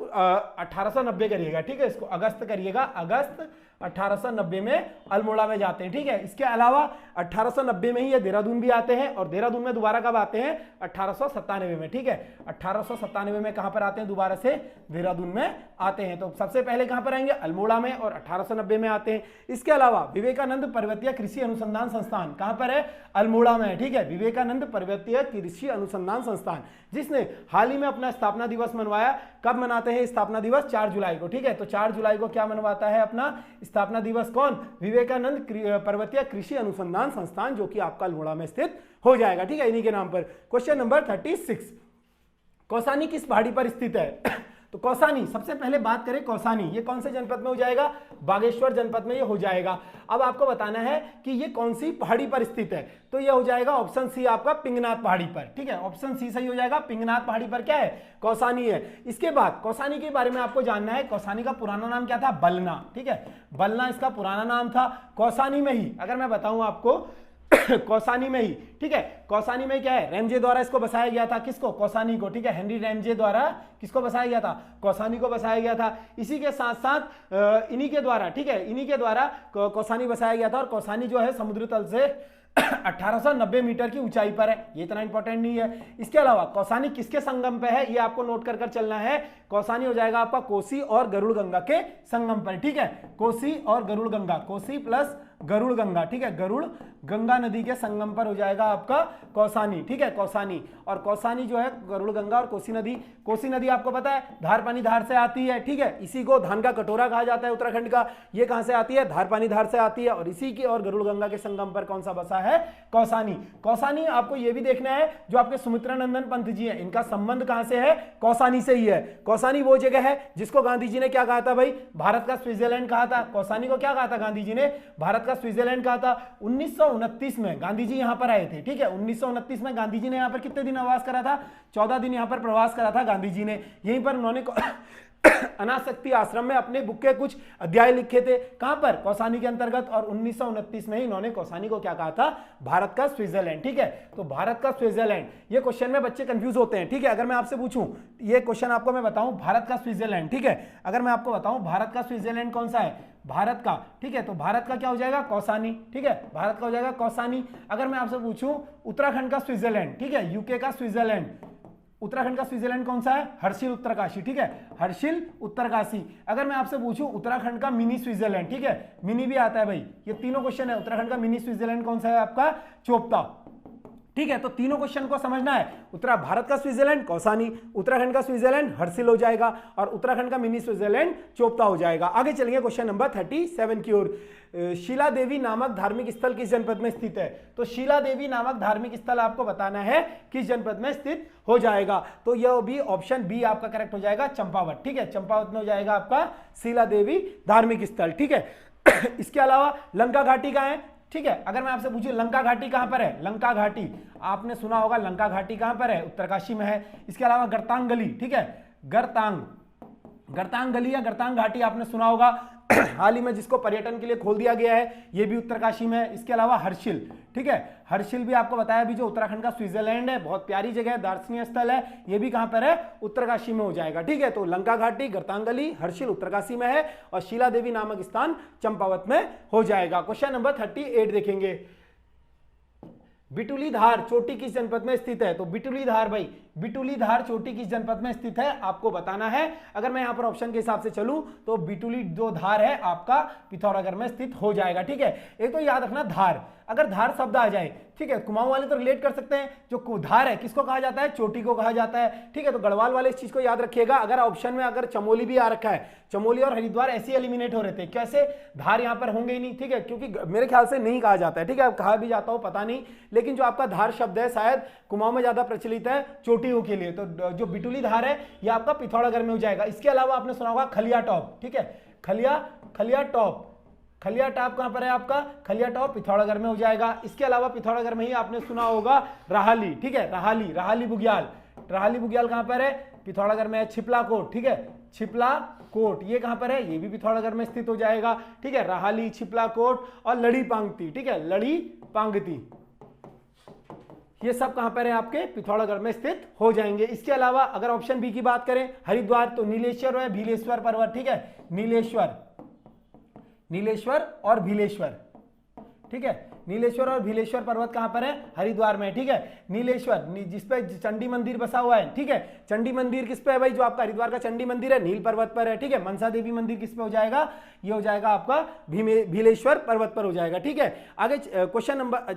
1890 करिएगा, ठीक है, इसको अगस्त करिएगा, अगस्त 1890 में अल्मोड़ा में जाते हैं, ठीक है। इसके अलावा 1890 में ही ये देहरादून भी आते हैं। और देहरादून में दोबारा कब आते हैं? 1897 में, ठीक है, 1897 में कहां पर आते हैं? दोबारा से देहरादून में आते हैं। तो सबसे पहले कहां पर आएंगे? अल्मोड़ा में, और 1890 में आते हैं। इसके अलावा विवेकानंद पर्वतीय कृषि अनुसंधान संस्थान कहां पर है? अल्मोड़ा में, ठीक है, विवेकानंद पर्वतीय कृषि अनुसंधान संस्थान, जिसने हाल ही में अपना स्थापना दिवस मनवाया। कब मनाते हैं स्थापना दिवस? 4 जुलाई को, ठीक है। तो 4 जुलाई को क्या मनवाता है? अपना स्थापना दिवस कौन? विवेकानंद पर्वतीय कृषि अनुसंधान संस्थान, जो कि आपका अल्मोड़ा में स्थित हो जाएगा, ठीक है, इन्हीं के नाम पर। क्वेश्चन नंबर 36, कौसानी किस पहाड़ी पर स्थित है? तो कौसानी, सबसे पहले बात करें कौसानी, ये कौन से जनपद में हो जाएगा? बागेश्वर जनपद में ये हो जाएगा। अब आपको बताना है कि ये कौन सी पहाड़ी पर स्थित है, तो ये हो जाएगा ऑप्शन सी आपका पिंगनाथ पहाड़ी पर, ठीक है, ऑप्शन सी सही हो जाएगा। पिंगनाथ पहाड़ी पर क्या है? कौसानी है। इसके बाद कौसानी के बारे में आपको जानना है, कौसानी का पुराना नाम क्या था? बलना, ठीक है, बलना इसका पुराना नाम था। कौसानी में ही अगर मैं बताऊं आपको कौसानी में ही, ठीक है, कौसानी में क्या है? रैमजे द्वारा इसको बसाया गया था। किसको? कौसानी को, ठीक है, हेनरी रैमजे द्वारा किसको बसाया गया था? कौसानी को बसाया गया था। इसी के साथ साथ इन्हीं के द्वारा, ठीक है, इन्हीं के द्वारा कौसानी बसाया गया था। और कौसानी जो है समुद्र तल से 1890 मीटर की ऊंचाई पर है, ये इतना इंपॉर्टेंट नहीं है। इसके अलावा कौसानी किसके संगम पे है, ये आपको नोट कर चलना है। कौसानी हो जाएगा आपका कोसी और गरुड़ गंगा के संगम पर, ठीक है, कोसी और गरुड़ गंगा, कोसी प्लस गरुड़ गंगा, ठीक है, गरुड़ गंगा नदी के संगम पर हो जाएगा आपका कौसानी, ठीक है, कौसानी। और कौसानी जो है गरुड़ गंगा और कोसी नदी आपको पता है धार पानी धार से आती है, ठीक है, इसी को धान का कटोरा कहा जाता है उत्तराखंड का। ये कहां से आती है? धार पानी धार से आती है। और इसी की और गरुड़ गंगा के संगम पर कौन सा बसा है? कौसानी। कौसानी आपको यह भी देखना है, जो आपके सुमित्रानंदन पंत जी हैं, इनका संबंध कहां से है? कौसानी से ही है। कौसानी वो जगह है जिसको गांधी जी ने क्या कहा था भाई? भारत का स्विट्जरलैंड कहा था। कौसानी को क्या कहा था गांधी जी ने? भारत का स्विट्जरलैंड कहा था। 1929 में गांधी जी यहां पर आए थे, ठीक है, 1929 में गांधी जी ने यहां पर कितने दिन प्रवास करा था? 14 दिन यहां पर प्रवास करा था गांधी जी ने। यहीं पर उन्होंने अनासक्ति आश्रम में अपने बुक के कुछ अध्याय लिखे थे। कहां पर? कौसानी के अंतर्गत। और 1929 में ही इन्होंने कौसानी को क्या कहा था? भारत का स्विट्जरलैंड, ठीक है। तो भारत का स्विट्जरलैंड, ये क्वेश्चन में बच्चे कंफ्यूज होते हैं, ठीक है। अगर मैं आपसे पूछूं, ये क्वेश्चन आपको मैं बताऊं, भारत का स्विट्जरलैंड, ठीक है, अगर मैं आपको बताऊं भारत का स्विट्जरलैंड कौन सा है? भारत का, ठीक है, तो भारत का क्या हो जाएगा? कौसानी, ठीक है, भारत का हो जाएगा कौसानी। अगर मैं आपसे पूछूं उत्तराखंड का स्विट्जरलैंड, ठीक है, यूके का स्विट्जरलैंड, उत्तराखंड का स्विट्जरलैंड कौन सा है? हर्षिल उत्तरकाशी, ठीक है, हर्षिल उत्तरकाशी। अगर मैं आपसे पूछूं उत्तराखंड का मिनी स्विट्जरलैंड, ठीक है, मिनी भी आता है भाई, ये तीनों क्वेश्चन है। उत्तराखंड का मिनी स्विट्जरलैंड कौन सा है आपका? चोपता, ठीक है। तो तीनों क्वेश्चन को समझना है। भारत का स्विट्जरलैंड कौसानी, उत्तराखंड का स्विट्जरलैंड हर्षिल हो जाएगा, और उत्तराखंड का मिनी स्विट्जरलैंड चोपता हो जाएगा। आगे चलेंगे क्वेश्चन नंबर 37 की ओर। शिला देवी नामक धार्मिक स्थल किस जनपद में स्थित है? तो शिला देवी नामक धार्मिक स्थल आपको बताना है किस जनपद में स्थित हो जाएगा। तो यह भी ऑप्शन बी आपका करेक्ट हो जाएगा, चंपावत, ठीक है, चंपावत में हो जाएगा आपका शिला देवी धार्मिक स्थल, ठीक है। इसके अलावा लंका घाटी का है, ठीक है। अगर मैं आपसे पूछूं लंका घाटी कहां पर है? लंका घाटी आपने सुना होगा, लंका घाटी कहां पर है? उत्तरकाशी में है। इसके अलावा गर्तांग गली, ठीक है, गर्तांग गली या गर्तांग घाटी आपने सुना होगा, हाल ही में जिसको पर्यटन के लिए खोल दिया गया है, ये भी उत्तरकाशी में है। इसके अलावा हर्षिल, ठीक है, हर्षिल भी आपको बताया भी, जो उत्तराखंड का स्विट्जरलैंड है, बहुत प्यारी जगह है, दर्शनीय स्थल है, ये भी कहां पर है? उत्तरकाशी में हो जाएगा, ठीक है। तो लंका घाटी, गर्तांगली, हर्षिल उत्तरकाशी में है, और शिला देवी नामक स्थान चंपावत में हो जाएगा। क्वेश्चन नंबर 38 देखेंगे। बिटुली धार चोटी किस जनपद में स्थित है? तो बिटुली धार भाई, बिटुली धार चोटी किस जनपद में स्थित है आपको बताना है। अगर मैं यहां पर ऑप्शन के हिसाब से चलूं तो बिटुली जो धार है आपका पिथौरागढ़ में स्थित हो जाएगा, ठीक है। एक तो याद रखना धार, अगर धार शब्द आ जाए, ठीक है, कुमाऊं वाले तो रिलेट कर सकते हैं, जो धार है किसको कहा जाता है? चोटी को कहा जाता है, ठीक है। तो गढ़वाल वाले इस चीज को याद रखिएगा। अगर ऑप्शन में अगर चमोली भी आ रखा है, चमोली और हरिद्वार ऐसे एलिमिनेट हो रहे थे, कैसे? धार यहां पर होंगे ही नहीं, ठीक है, क्योंकि मेरे ख्याल से नहीं कहा जाता है, ठीक है, कहा भी जाता हो पता नहीं, लेकिन जो आपका धार शब्द है शायद कुमाऊं में ज्यादा प्रचलित है चोटियों के लिए। तो जो बिटुली धार है ये आपका पिथौरागढ़ में हो जाएगा। इसके अलावा आपने सुना होगा खलिया टॉप, ठीक है, खलिया टॉप कहां पर है आपका? खलिया टॉप पिथौरागढ़ में हो जाएगा। इसके अलावा पिथौरागढ़ में ही आपने सुना होगा राहली, ठीक है, राहली बुग्याल कहां पर है? पिथौरागढ़ में है। छिपला कोट, ठीक है, छिपला कोट ये कहां पर है? ये भी पिथौरागढ़ में स्थित हो जाएगा, ठीक है। राहली, छिपला कोट और लड़ी पांगती, ठीक है, लड़ी पांगती, ये सब कहां पर है? आपके पिथौरागढ़ में स्थित हो जाएंगे। इसके अलावा अगर ऑप्शन बी की बात करें हरिद्वार, तो नीलेश्वर और भीलेश्वर पर्वत, ठीक है, नीलेश्वर और भीलेश्वर, ठीक है, नीलेश्वर और भीलेश्वर पर्वत कहां पर है? हरिद्वार में, ठीक है। नीलेश्वर जिसपे चंडी मंदिर बसा हुआ है, ठीक है, चंडी मंदिर किस पे है भाई? जो आपका हरिद्वार का चंडी मंदिर है नील पर्वत पर है, ठीक है। मनसा देवी मंदिर किस पे हो जाएगा? ये हो जाएगा आपका भीलेश्वर पर्वत पर हो जाएगा, ठीक है। आगे क्वेश्चन नंबर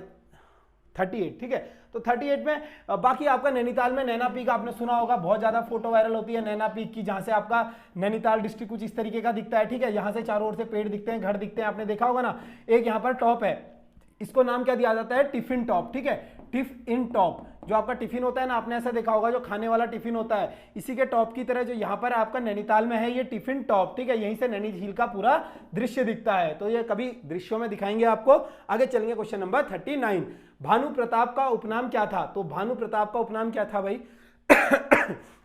38, ठीक है। तो 38 में बाकी आपका नैनीताल में नैना पीक आपने सुना होगा, बहुत ज्यादा फोटो वायरल होती है नैना पीक की, जहां से आपका नैनीताल डिस्ट्रिक्ट कुछ इस तरीके का दिखता है, ठीक है, यहाँ से चारों ओर से पेड़ दिखते हैं, घर दिखते हैं, आपने देखा होगा ना। एक यहाँ पर टॉप है, इसको नाम क्या दिया जाता है, टिफिन टॉप, ठीक है, टिफ इन टॉप, जो आपका टिफिन होता है ना, आपने ऐसा देखा होगा जो खाने वाला टिफिन होता है, इसी के टॉप की तरह जो यहाँ पर आपका नैनीताल में है ये टिफिन टॉप, ठीक है, यहीं से नैनी झील का पूरा दृश्य दिखता है। तो ये कभी दृश्यों में दिखाएंगे आपको। आगे चलेंगे क्वेश्चन नंबर 39, भानु प्रताप का उपनाम क्या था। तो भानु प्रताप का उपनाम क्या था भाई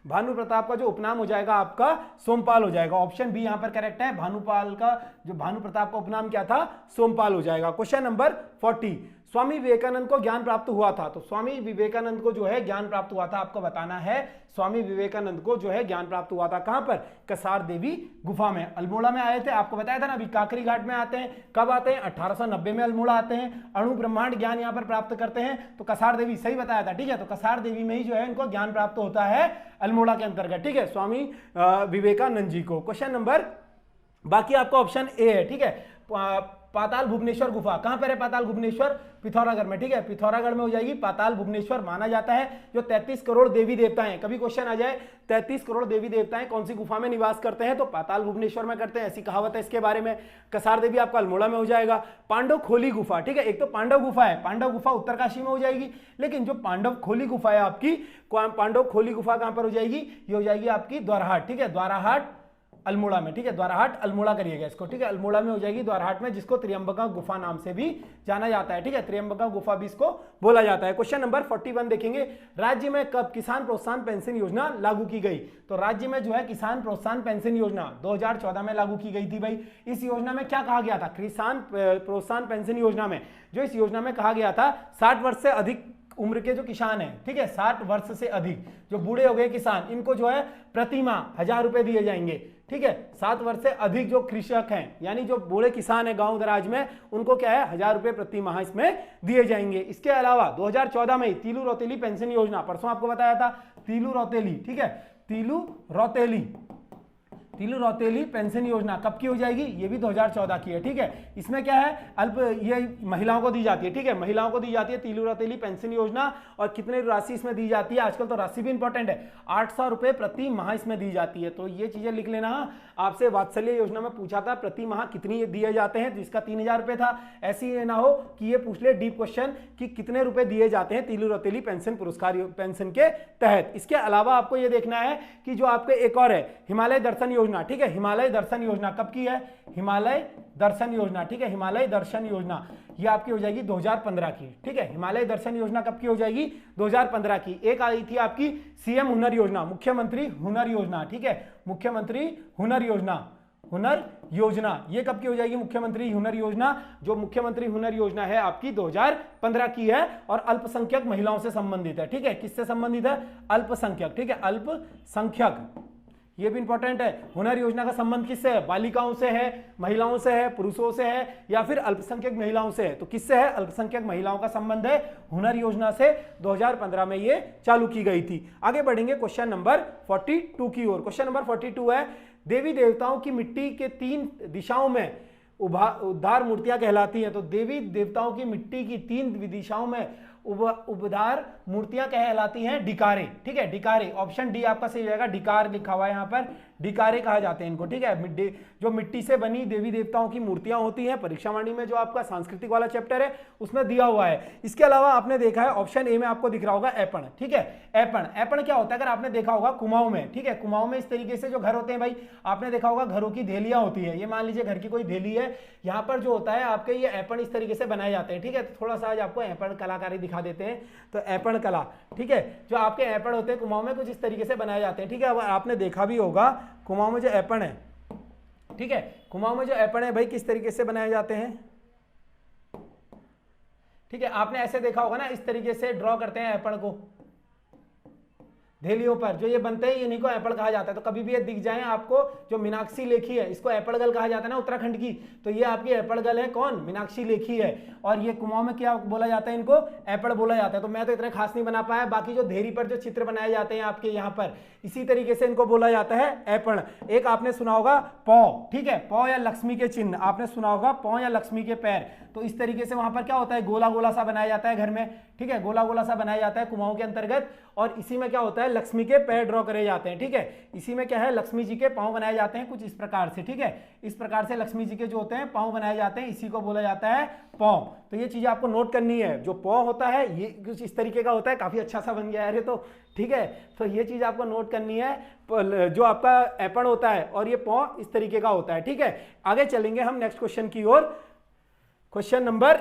भानु प्रताप का जो उपनाम हो जाएगा आपका सोमपाल हो जाएगा। ऑप्शन बी यहां पर करेक्ट है, भानुपाल का जो भानु प्रताप का उपनाम क्या था, सोमपाल हो जाएगा। क्वेश्चन नंबर 40, स्वामी विवेकानंद को ज्ञान प्राप्त हुआ था। तो स्वामी विवेकानंद को जो है ज्ञान प्राप्त हुआ था, आपको बताना है स्वामी विवेकानंद को जो है ज्ञान प्राप्त हुआ था कहां पर, कसार देवी गुफा में, अल्मोड़ा में आए थे, आपको बताया था ना, अभी काकरी घाट में आते हैं, कब आते हैं 1890 में अल्मोड़ा आते हैं, अणु ब्रह्मांड ज्ञान यहां पर प्राप्त करते हैं, तो कसार देवी सही बताया था, ठीक है, तो कसार देवी में ही जो है इनको ज्ञान प्राप्त होता है अल्मोड़ा के अंतर्गत, ठीक है, स्वामी विवेकानंद जी को। क्वेश्चन नंबर, बाकी आपका ऑप्शन ए है, ठीक है, पाताल भुवनेश्वर गुफा कहां पर है, पाताल भुवनेश्वर पिथौरागढ़ में, ठीक है, पिथौरागढ़ में हो जाएगी पाताल भुवनेश्वर, माना जाता है जो 33 करोड़ देवी देवता हैं, कभी क्वेश्चन आ जाए 33 करोड़ देवी देवताएं कौन सी गुफा में निवास करते हैं, तो पाताल भुवनेश्वर में करते हैं, ऐसी कहावत है इसके बारे में। कसार देवी आपका अल्मोड़ा में हो जाएगा। पांडव खोली गुफा, ठीक है, एक तो पांडव गुफा है, पांडव गुफा उत्तरकाशी में हो जाएगी, लेकिन जो पांडव खोली गुफा है आपकी, पांडव खोली गुफा कहां पर हो जाएगी, ये हो जाएगी आपकी द्वाराहाट, ठीक है, द्वाराहाट अल्मोड़ा में, ठीक है, द्वाराहाट अल्मोड़ा करिएगा इसको, ठीक है, अल्मोड़ा में हो जाएगी द्वाराहाट में, जिसको त्र्यंबका गुफा नाम से भी जाना जाता है, ठीक है, त्र्यंबका गुफा भी इसको बोला जाता है। क्वेश्चन नंबर 41 देखेंगे, राज्य में कब किसान प्रोत्साहन पेंशन योजना लागू की गई। तो राज्य में जो है किसान प्रोत्साहन पेंशन योजना 2014 में लागू की गई थी भाई। इस योजना में क्या कहा गया था, किसान प्रोत्साहन पेंशन योजना में, जो इस योजना में कहा गया था 60 वर्ष से अधिक उम्र के जो किसान हैं, ठीक है, 60 वर्ष से अधिक जो बूढ़े हो गए किसान, इनको जो है प्रति माह 1000 रुपए दिए जाएंगे, ठीक है, 7 वर्ष से अधिक जो कृषक हैं, यानी जो बूढ़े किसान हैं गांव दराज में, उनको क्या है 1000 रुपए प्रति माह इसमें दिए जाएंगे। इसके अलावा 2014 में तीलू रौतेली पेंशन योजना, परसों आपको बताया था तीलू रौतेली, ठीक है, तीलू रौतेली पेंशन योजना कब की हो जाएगी, ये भी 2014 की है, ठीक है। इसमें क्या है, अल्प ये महिलाओं को दी जाती है, ठीक है, महिलाओं को दी जाती है तीलू रौतेली पेंशन योजना। और कितने राशि इसमें दी जाती है, आजकल तो राशि भी इंपॉर्टेंट है, 800 रुपए प्रति माह इसमें दी जाती है। तो ये चीजें लिख लेना, आपसे वात्सल्य योजना में पूछा था प्रति माह कितनी दिए जाते हैं, जिसका 3000 रुपए था। ऐसी ना हो कि ये पूछ ले डीप क्वेश्चन कि कितने रुपए दिए जाते हैं तीलू रौतेली पेंशन पुरस्कार पेंशन के तहत। इसके अलावा आपको ये देखना है कि जो आपके एक और है हिमालय दर्शन योजना, ठीक है, हिमालय दर्शन योजना कब की है, हिमालय दर्शन योजना, ठीक है, हिमालय दर्शन योजना ये आपकी हो जाएगी 2015 की, ठीक है, हिमालय दर्शन योजना कब की हो जाएगी, 2015 की। एक आई थी आपकी सीएम हुनर योजना, मुख्यमंत्री हुनर योजना, ठीक है, मुख्यमंत्री हुनर योजना ये कब की हो जाएगी, मुख्यमंत्री हुनर योजना। जो मुख्यमंत्री हुनर योजना है आपकी 2015 की है और अल्पसंख्यक महिलाओं से संबंधित है, ठीक है, किससे संबंधित है, अल्पसंख्यक, ठीक है, अल्पसंख्यक, ये भी इंपॉर्टेंट है। हुनर योजना का संबंध किससे है, बालिकाओं से है, महिलाओं से है, पुरुषों से है, या फिर अल्पसंख्यक महिलाओं से है, तो किससे है, अल्पसंख्यक महिलाओं का संबंध है हुनर योजना से। 2015 में ये चालू की गई थी। आगे बढ़ेंगे क्वेश्चन नंबर 42 की ओर। क्वेश्चन नंबर 42 है, देवी देवताओं की मिट्टी के 3 दिशाओं में उद्धार मूर्तियां कहलाती हैं। तो देवी देवताओं की मिट्टी की 3 दिशाओं में उद्धार मूर्तियां कहलाती हैं डिकारे, ठीक है, डिकारे। ऑप्शन डी आपका सही रहेगा, डिकार लिखा हुआ है यहाँ पर, डिकारे कहा जाते हैं इनको, ठीक है। जो मिट्टी से बनी देवी देवताओं की मूर्तियां होती हैं, परीक्षावाणी में जो आपका सांस्कृतिक वाला चैप्टर है उसमें दिया हुआ है। इसके अलावा आपने देखा है ऑप्शन ए में आपको दिख रहा होगा ऐपण, ठीक है, ऐपण क्या होता है, अगर आपने देखा होगा कुमाऊं में, ठीक है, कुमाऊं में इस तरीके से जो घर होते हैं भाई, आपने देखा होगा घरों की धेलियां होती है, ये मान लीजिए घर की कोई धेली है, यहाँ पर जो होता है आपके ये ऐपण इस तरीके से बनाए जाते हैं, ठीक है। तो थोड़ा सा आज आपको ऐपण कलाकारी दिखा देते हैं, तो ऐपण कला, ठीक है, जो आपके ऐपण होते हैं कुमाऊं में कुछ इस तरीके से बनाए जाते हैं, ठीक है। अब आपने देखा भी होगा कुमाऊं में जो ऐपण है, ठीक है, कुमाऊं में जो ऐपण है भाई किस तरीके से बनाए जाते हैं, ठीक है, आपने ऐसे देखा होगा ना, इस तरीके से ड्रॉ करते हैं ऐपण को धेलियों पर, जो ये बनते हैं इन्हीं को ऐपण कहा जाता है। तो कभी भी ये दिख जाए आपको, जो मीनाक्षी लेखी है इसको ऐपड़गल कहा जाता है ना उत्तराखंड की, तो ये आपकी ऐपड़गल है, कौन, मीनाक्षी लेखी है। और ये कुमाऊं में क्या बोला जाता है, इनको ऐपड़ बोला जाता है। तो मैं तो इतना खास नहीं बना पाया, बाकी जो धेरी पर जो चित्र बनाए जाते हैं आपके यहाँ पर, इसी तरीके से इनको बोला जाता है ऐपण। एक आपने सुना होगा पौ, ठीक है, पौ या लक्ष्मी के चिन्ह, आपने सुना होगा पौ या लक्ष्मी के पैर, तो इस तरीके से वहां पर क्या होता है, गोला गोला सा बनाया जाता है घर में, ठीक है, गोला गोला सा बनाया जाता है कुमाऊं के अंतर्गत, और इसी में क्या होता है, लक्ष्मी के पैर ड्रॉ करे जाते हैं। ठीक है, इसी में क्या है, लक्ष्मी जी के पांव बनाए जाते हैं कुछ इस प्रकार से। ठीक है, इस प्रकार से लक्ष्मी जी के जो होते हैं पांव बनाए जाते हैं, इसी को बोला जाता है पांव। तो ये चीजें आपको नोट करनी है। जो पांव होता है ये कुछ इस तरीके का होता है, काफी अच्छा सा बन गया है तो। ठीक है, तो ये चीज आपको नोट करनी है। जो आपका ऐपण होता है और ये पांव इस तरीके का होता है। ठीक है, आगे चलेंगे हम नेक्स्ट क्वेश्चन की ओर। क्वेश्चन नंबर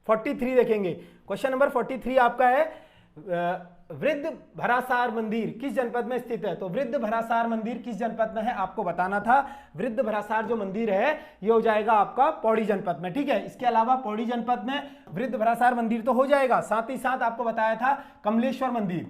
43 देखेंगे। क्वेश्चन नंबर 43 आपका है, वृद्ध भरासार मंदिर किस जनपद में स्थित है? तो वृद्ध भरासार मंदिर किस जनपद में है आपको बताना था। वृद्ध भरासार जो मंदिर है ये हो जाएगा आपका पौड़ी जनपद में। ठीक है, इसके अलावा पौड़ी जनपद में वृद्ध भरासार मंदिर तो हो जाएगा, साथ ही साथ आपको बताया था कमलेश्वर मंदिर,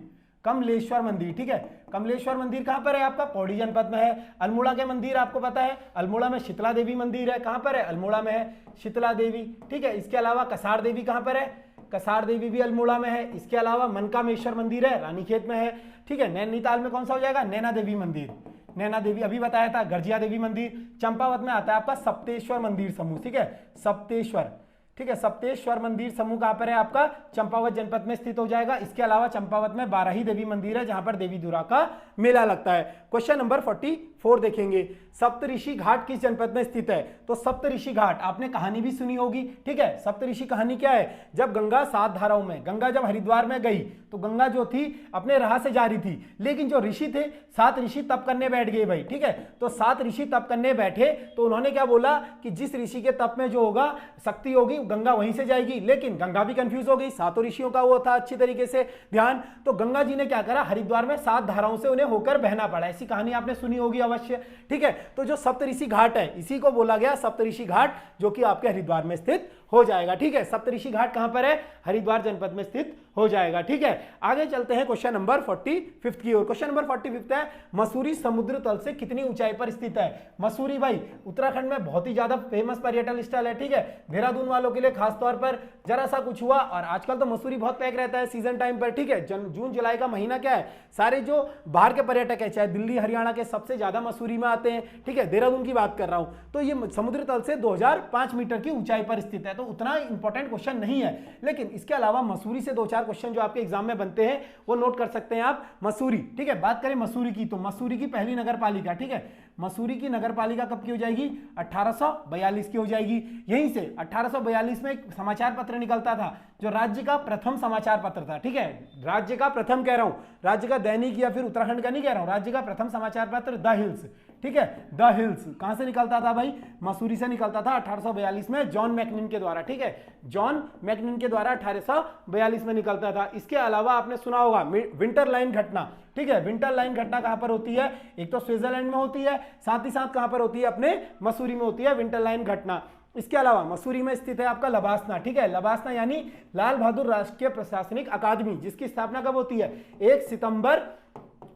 कमलेश्वर मंदिर। ठीक है, कमलेश्वर मंदिर कहां पर है आपका? पौड़ी जनपद में है। अल्मोड़ा के मंदिर आपको पता है, अल्मोड़ा में शीतला देवी मंदिर है, कहां पर है? अल्मोड़ा में है शीतला देवी। ठीक है, इसके अलावा कसार देवी कहां पर है? कसार देवी भी अल्मोड़ा में है। इसके अलावा मनकामेश्वर मंदिर है, रानीखेत में है। ठीक है, नैनीताल में कौन सा हो जाएगा? नैना देवी मंदिर, नैना देवी अभी बताया था। गर्जिया देवी मंदिर। चंपावत में आता है आपका सप्तेश्वर मंदिर समूह। ठीक है, सप्तेश्वर। ठीक है, सप्तेश्वर मंदिर समूह कहां पर है आपका? चंपावत जनपद में स्थित हो जाएगा। इसके अलावा चंपावत में बाराही देवी मंदिर है, जहां पर देवी दुर्गा का मेला लगता है। क्वेश्चन नंबर 44 देखेंगे, सप्तऋषि घाट किस जनपद में स्थित है? तो सप्तऋषि घाट आपने कहानी भी सुनी होगी। ठीक है, सप्तऋषि कहानी क्या है? जब गंगा 7 धाराओं में, गंगा जब हरिद्वार में गई तो गंगा जो थी अपने राह से जा रही थी, लेकिन जो ऋषि थे 7 ऋषि तप करने बैठ गए भाई। ठीक है, तो 7 ऋषि तप करने बैठे तो उन्होंने क्या बोला कि जिस ऋषि के तप में जो होगा शक्ति होगी गंगा वहीं से जाएगी, लेकिन गंगा भी कंफ्यूज हो गई। 7 ऋषियों का वो था अच्छी तरीके से ध्यान, तो गंगा जी ने क्या करा, हरिद्वार में 7 धाराओं से उन्हें होकर बहना पड़ा। ऐसी कहानी आपने सुनी होगी अवश्य। ठीक है, तो जो सप्तऋषि घाट है इसी को बोला गया सप्तऋषि घाट, जो कि आपके हरिद्वार में स्थित हो जाएगा। ठीक है, सप्तऋषि घाट कहां पर है? हरिद्वार जनपद में स्थित हो जाएगा। ठीक है, आगे चलते हैं क्वेश्चन नंबर 45 की ओर। क्वेश्चन नंबर 45 है, मसूरी समुद्र तल से कितनी ऊंचाई पर स्थित है? मसूरी भाई उत्तराखंड में बहुत ही ज्यादा फेमस पर्यटन स्थल है। ठीक है, देहरादून वालों के लिए खासतौर पर जरा सा कुछ हुआ, और आजकल तो मसूरी बहुत पैक रहता है सीजन टाइम पर। ठीक है, जून जुलाई का महीना क्या है, सारे जो बाहर के पर्यटक है चाहे दिल्ली हरियाणा के, सबसे ज्यादा मसूरी में आते हैं। ठीक है, देहरादून की बात कर रहा हूं, तो ये समुद्र तल से 2005 मीटर की ऊंचाई पर स्थित है, तो उतना इंपॉर्टेंट क्वेश्चन नहीं है। लेकिन इसके अलावा मसूरी से 2-4 क्वेश्चन जो आपके एग्जाम में बनते हैं वो नोट कर सकते हैं आप। मसूरी, ठीक है, बात करें मसूरी की तो मसूरी की पहली नगर पालिका, ठीक है, मसूरी की नगर पालिका कब की हो जाएगी? 1842 की हो जाएगी। यहीं से 1842 में एक समाचार पत्र निकलता था जो राज्य का प्रथम समाचार पत्र था। ठीक है, राज्य का प्रथम कह रहा हूं, राज्य का दैनिक या फिर उत्तराखंड का नहीं कह रहा हूं, राज्य का प्रथम समाचार पत्र द हिल्स। ठीक है, द हिल्स कहां से निकलता था भाई? मसूरी से निकलता था 1842 में जॉन मैकनिन के द्वारा। ठीक है, जॉन मैकनिन के द्वारा 1842 में निकलता था। इसके अलावा आपने सुना होगा विंटर लाइन घटना। ठीक है, विंटर लाइन घटना कहां पर होती है? एक तो स्विट्जरलैंड में होती है, साथ ही साथ कहां पर होती है? अपने मसूरी में होती है विंटर लाइन घटना। इसके अलावा मसूरी में स्थित है आपका लबासना। ठीक है, लबासना यानी लाल बहादुर राष्ट्रीय प्रशासनिक अकादमी, जिसकी स्थापना कब होती है? 1 सितंबर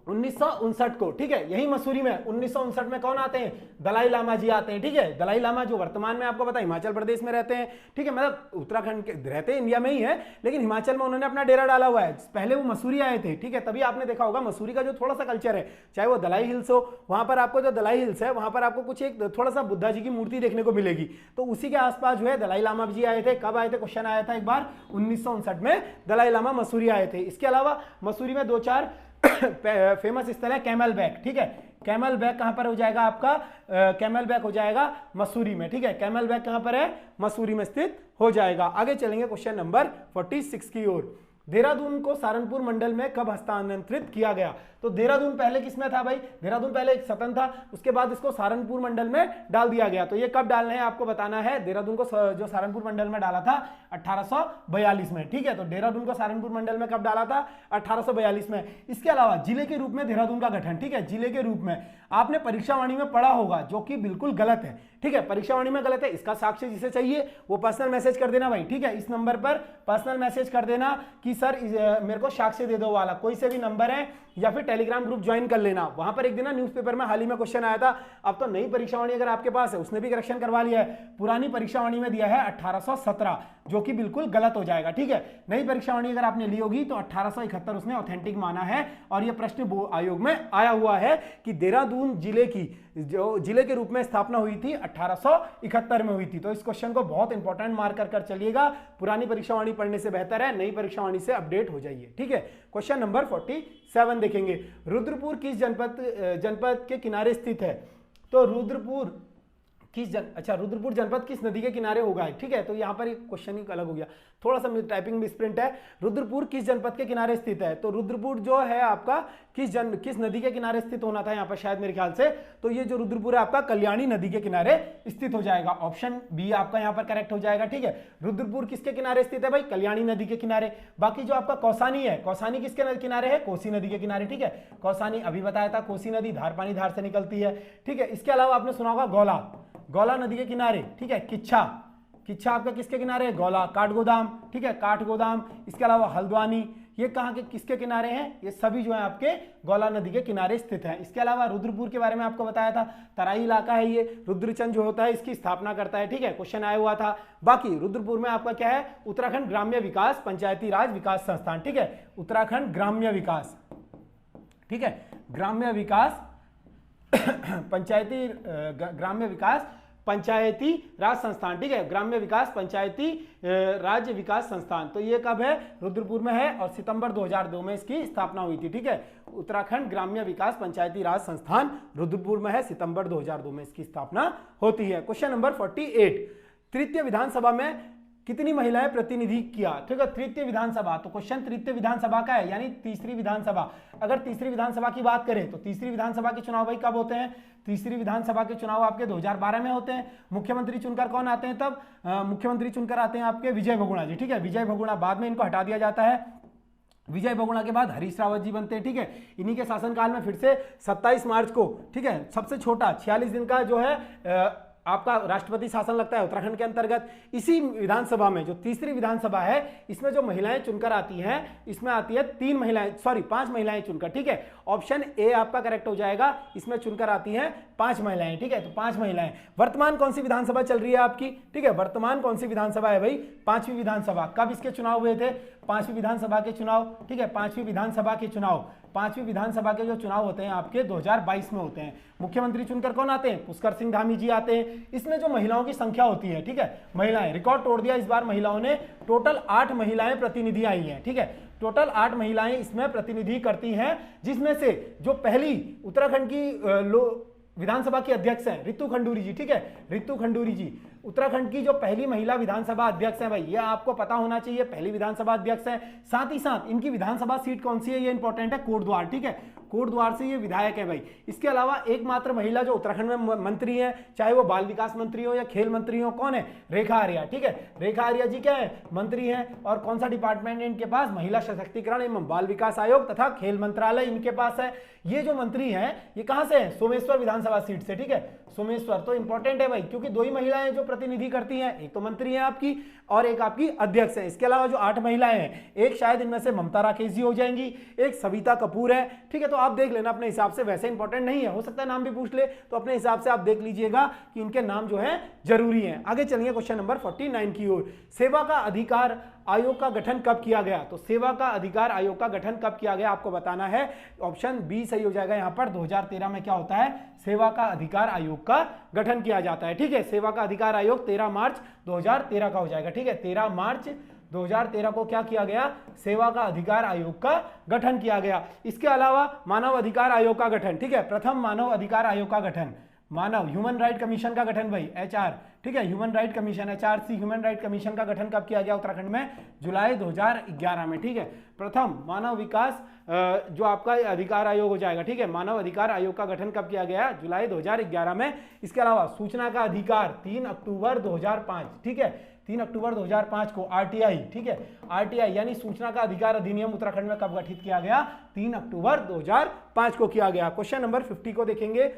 1959 को। ठीक है, यही मसूरी में 1959 में कौन आते हैं? दलाई लामा जी आते हैं। ठीक है, दलाई लामा जो वर्तमान में आपको पता है हिमाचल प्रदेश में रहते हैं। ठीक है, मतलब उत्तराखंड के रहते हैं, इंडिया में ही है, लेकिन हिमाचल में उन्होंने अपना डेरा डाला हुआ है। पहले वो मसूरी आए थे। ठीक है, तभी आपने देखा होगा मसूरी का जो थोड़ा सा कल्चर है, चाहे वो दलाई हिल्स हो, वहां पर आपको जो दलाई हिल्स है वहां पर आपको कुछ एक थोड़ा सा बुद्धा जी की मूर्ति देखने को मिलेगी, तो उसी के आसपास जो है दलाई लामा जी आए थे। कब आए थे? क्वेश्चन आया था एक बार 1959 में दलाई लामा मसूरी आए थे। इसके अलावा मसूरी में 2-4 फेमस स्थल है। कैमल बैक, ठीक है, कैमल बैक कहां पर हो जाएगा आपका? कैमल बैक हो जाएगा मसूरी में। ठीक है, कैमल बैक कहां पर है? मसूरी में स्थित हो जाएगा। आगे चलेंगे क्वेश्चन नंबर 46 की ओर। देहरादून को सहारनपुर मंडल में कब हस्तांतरित किया गया? तो देहरादून पहले किसमें था भाई? देहरादून पहले एक सतन था, उसके बाद इसको सहारनपुर मंडल में डाल दिया गया। तो ये कब डालना है आपको बताना है। देहरादून को जो सहारनपुर मंडल में डाला था 1842 में। ठीक है, तो देहरादून को सहारनपुर मंडल में कब डाला था? 1842 में। इसके अलावा जिले के रूप में देहरादून का गठन, ठीक है, जिले के रूप में आपने परीक्षावाणी में पढ़ा होगा, जो कि बिल्कुल गलत है। ठीक है, परीक्षावाणी में गलत है, इसका साक्ष्य जिसे चाहिए वो पर्सनल मैसेज कर देना भाई। ठीक है, इस नंबर पर पर्सनल मैसेज कर देना कि सर मेरे को साक्ष्य दे दो वाला, कोई से भी नंबर है, या फिर टेलीग्राम ग्रुप ज्वाइन कर लेना। वहां पर एक दिन ना न्यूज़पेपर में हाल ही में क्वेश्चन आया था। अब तो नई परीक्षावाणी अगर आपके पास है उसने भी करेक्शन करवा लिया है, पुरानी परीक्षावाणी में दिया है 1817, जो कि बिल्कुल गलत हो जाएगा। ठीक है, नई परीक्षावाणी अगर आपने ली होगी तो 1871 उसने ऑथेंटिक माना है, और यह प्रश्न आयोग में आया हुआ है कि देहरादून जिले की जो जिले के रूप में स्थापना हुई थी 1871 में हुई थी। तो इस क्वेश्चन को बहुत इंपॉर्टेंट मार्क कर चलिएगा, पुरानी परीक्षावाणी पढ़ने से बेहतर है नई परीक्षावाणी से अपडेट हो जाइए। ठीक है, क्वेश्चन नंबर 47 देखेंगे, रुद्रपुर किस जनपद के किनारे स्थित है? तो रुद्रपुर जनपद किस नदी के किनारे होगा? ठीक है, तो यहां पर एक क्वेश्चन ही अलग हो गया, थोड़ा सा टाइपिंग मिसप्रिंट है। रुद्रपुर किस जनपद के किनारे स्थित है? तो रुद्रपुर जो है आपका किस नदी के किनारे स्थित होना था यहाँ पर शायद मेरे ख्याल से, तो ये जो रुद्रपुर है आपका कल्याणी नदी के किनारे स्थित हो जाएगा। ऑप्शन बी आपका यहाँ पर करेक्ट हो जाएगा। ठीक है, रुद्रपुर किसके किनारे स्थित है भाई? कल्याणी नदी के किनारे। बाकी जो आपका कौसानी है, कौसानी किसके किनारे है? कोसी नदी के किनारे। ठीक है, कौसानी अभी बताया था, कोसी नदी धार धार से निकलती है। ठीक है, इसके अलावा आपने सुना होगा गौला नदी के किनारे। ठीक है, किच्छा आपका किसके किनारे है? गौला। काठगोदाम, ठीक है, काठगोदाम। इसके अलावा हल्द्वानी, ये कहाँ के किसके किनारे हैं? ये सभी जो है आपके गौला नदी के किनारे स्थित हैं। इसके अलावा रुद्रपुर के बारे में आपको बताया था, तराई इलाका है ये, रुद्रचंद जो होता है इसकी स्थापना करता है। ठीक है, क्वेश्चन आया हुआ था। बाकी रुद्रपुर में आपका क्या है? उत्तराखंड ग्राम्य विकास पंचायती राज विकास संस्थान। ठीक है, उत्तराखंड ग्राम्य विकास, ठीक है, ग्राम्य विकास पंचायती राज संस्थान। ठीक है, ग्राम्य विकास पंचायती राज्य विकास संस्थान। तो ये कब है? रुद्रपुर में है और सितंबर 2002 में इसकी स्थापना हुई थी। ठीक है, उत्तराखंड ग्राम्य विकास पंचायती राज संस्थान रुद्रपुर में है, सितंबर 2002 में इसकी स्थापना होती है। क्वेश्चन नंबर 48, तृतीय विधानसभा में कितनी महिलाएं प्रतिनिधि किया? ठीक है, तृतीय विधानसभा, तो क्वेश्चन तृतीय विधानसभा का है, यानी तीसरी विधानसभा। अगर तीसरी विधानसभा की बात करें तो तीसरी विधानसभा के चुनाव भाई कब होते हैं? तीसरी विधानसभा के चुनाव आपके 2012 में होते हैं। मुख्यमंत्री चुनकर कौन आते हैं तब? मुख्यमंत्री चुनकर आते हैं आपके विजय बहुगुणा जी। ठीक है, विजय बहुगुणा, बाद में इनको हटा दिया जाता है। विजय बहुगुणा के बाद हरीश रावत जी बनते हैं। ठीक है, इन्हीं के शासनकाल में फिर से 27 मार्च को, ठीक है, सबसे छोटा 46 दिन का जो है आपका राष्ट्रपति शासन लगता है उत्तराखंड के अंतर्गत। इसी विधानसभा में जो तीसरी विधानसभा है, इसमें जो महिलाएं चुनकर आती हैं, इसमें आती है 5 महिलाएं चुनकर। ठीक है, ऑप्शन ए आपका करेक्ट हो जाएगा, इसमें चुनकर आती हैं 5 महिलाएं। ठीक है, तो 5 महिलाएं। वर्तमान कौन सी विधानसभा चल रही है आपकी? ठीक है, वर्तमान कौन सी विधानसभा है भाई? 5वीं विधानसभा। कब इसके चुनाव हुए थे? 5वीं विधानसभा के चुनाव। ठीक है, 5वीं विधानसभा के चुनाव, 5वीं विधानसभा के जो चुनाव होते हैं आपके 2022 में होते हैं। मुख्यमंत्री चुनकर कौन आते हैं? पुष्कर सिंह धामी जी आते हैं। इसमें जो महिलाओं की संख्या होती है, ठीक है, महिलाएं, रिकॉर्ड तोड़ दिया इस बार महिलाओं ने, टोटल 8 महिलाएं प्रतिनिधि आई हैं। ठीक है, टोटल 8 महिलाएं इसमें प्रतिनिधि करती हैं, जिसमें से जो पहली उत्तराखंड की विधानसभा की अध्यक्ष हैं रितु खंडूरी जी। ठीक है, रितु खंडूरी जी उत्तराखंड की जो पहली महिला विधानसभा अध्यक्ष है भाई, ये आपको पता होना चाहिए, पहली विधानसभा अध्यक्ष है। साथ ही साथ इनकी विधानसभा सीट कौन सी है ये इंपॉर्टेंट है, कोटद्वार। ठीक है, कोटद्वार से ये विधायक है भाई। इसके अलावा एकमात्र महिला जो उत्तराखंड में मंत्री है, चाहे वो बाल विकास मंत्री हो या खेल मंत्री हो, कौन है? रेखा आर्या। ठीक है, रेखा आर्या जी क्या है? मंत्री है। और कौन सा डिपार्टमेंट है इनके पास? महिला सशक्तिकरण एवं बाल विकास आयोग तथा खेल मंत्रालय इनके पास है। ये जो मंत्री हैं ये कहां से है? सोमेश्वर विधानसभा सीट से। ठीक है, सोमेश्वर तो इंपॉर्टेंट है भाई, क्योंकि 2 ही महिलाएं जो प्रतिनिधि करती हैं, एक तो मंत्री है आपकी और एक आपकी अध्यक्ष है। इसके अलावा जो 8 महिलाएं हैं, एक शायद इनमें से ममता राकेश जी हो जाएंगी, एक सविता कपूर है। ठीक है, तो आप देख लेना अपने हिसाब से, वैसे इंपॉर्टेंट नहीं है, हो सकता है नाम भी पूछ ले, तो अपने हिसाब से आप देख लीजिएगा कि इनके नाम जो है जरूरी है। आगे चलिए क्वेश्चन नंबर 49 की ओर। सेवा का अधिकार आयोग का गठन कब किया गया? तो सेवा का अधिकार आयोग का गठन कब किया गया आपको बताना है। ऑप्शन बी सही हो जाएगा यहाँ पर। 2013 में क्या होता है? सेवा का अधिकार आयोग का गठन किया जाता है। ठीक है, सेवा का अधिकार आयोग 13 मार्च 2013 का हो जाएगा। ठीक है, 13 मार्च 2013 को क्या किया गया? सेवा का अधिकार आयोग का गठन किया गया। इसके अलावा मानव अधिकार आयोग का गठन, ठीक है, प्रथम मानव अधिकार आयोग का गठन, मानव ह्यूमन राइट कमीशन का गठन भाई, HR। ठीक है, human right commission, HRC human right commission का गठन कब किया गया उत्तराखंड में? जुलाई 2011 में। ठीक है, प्रथम मानव विकास जो आपका अधिकार आयोग हो जाएगा। ठीक है, मानव अधिकार आयोग का गठन कब किया गया? जुलाई 2011 में। इसके अलावा सूचना का अधिकार 3 अक्टूबर 2005। ठीक है, 3 अक्टूबर 2005 को RTI, ठीक है, RTI यानी सूचना का अधिकार अधिनियम उत्तराखंड में कब गठित किया गया? 3 अक्टूबर 2005 को किया गया। क्वेश्चन नंबर 50 को देखेंगे।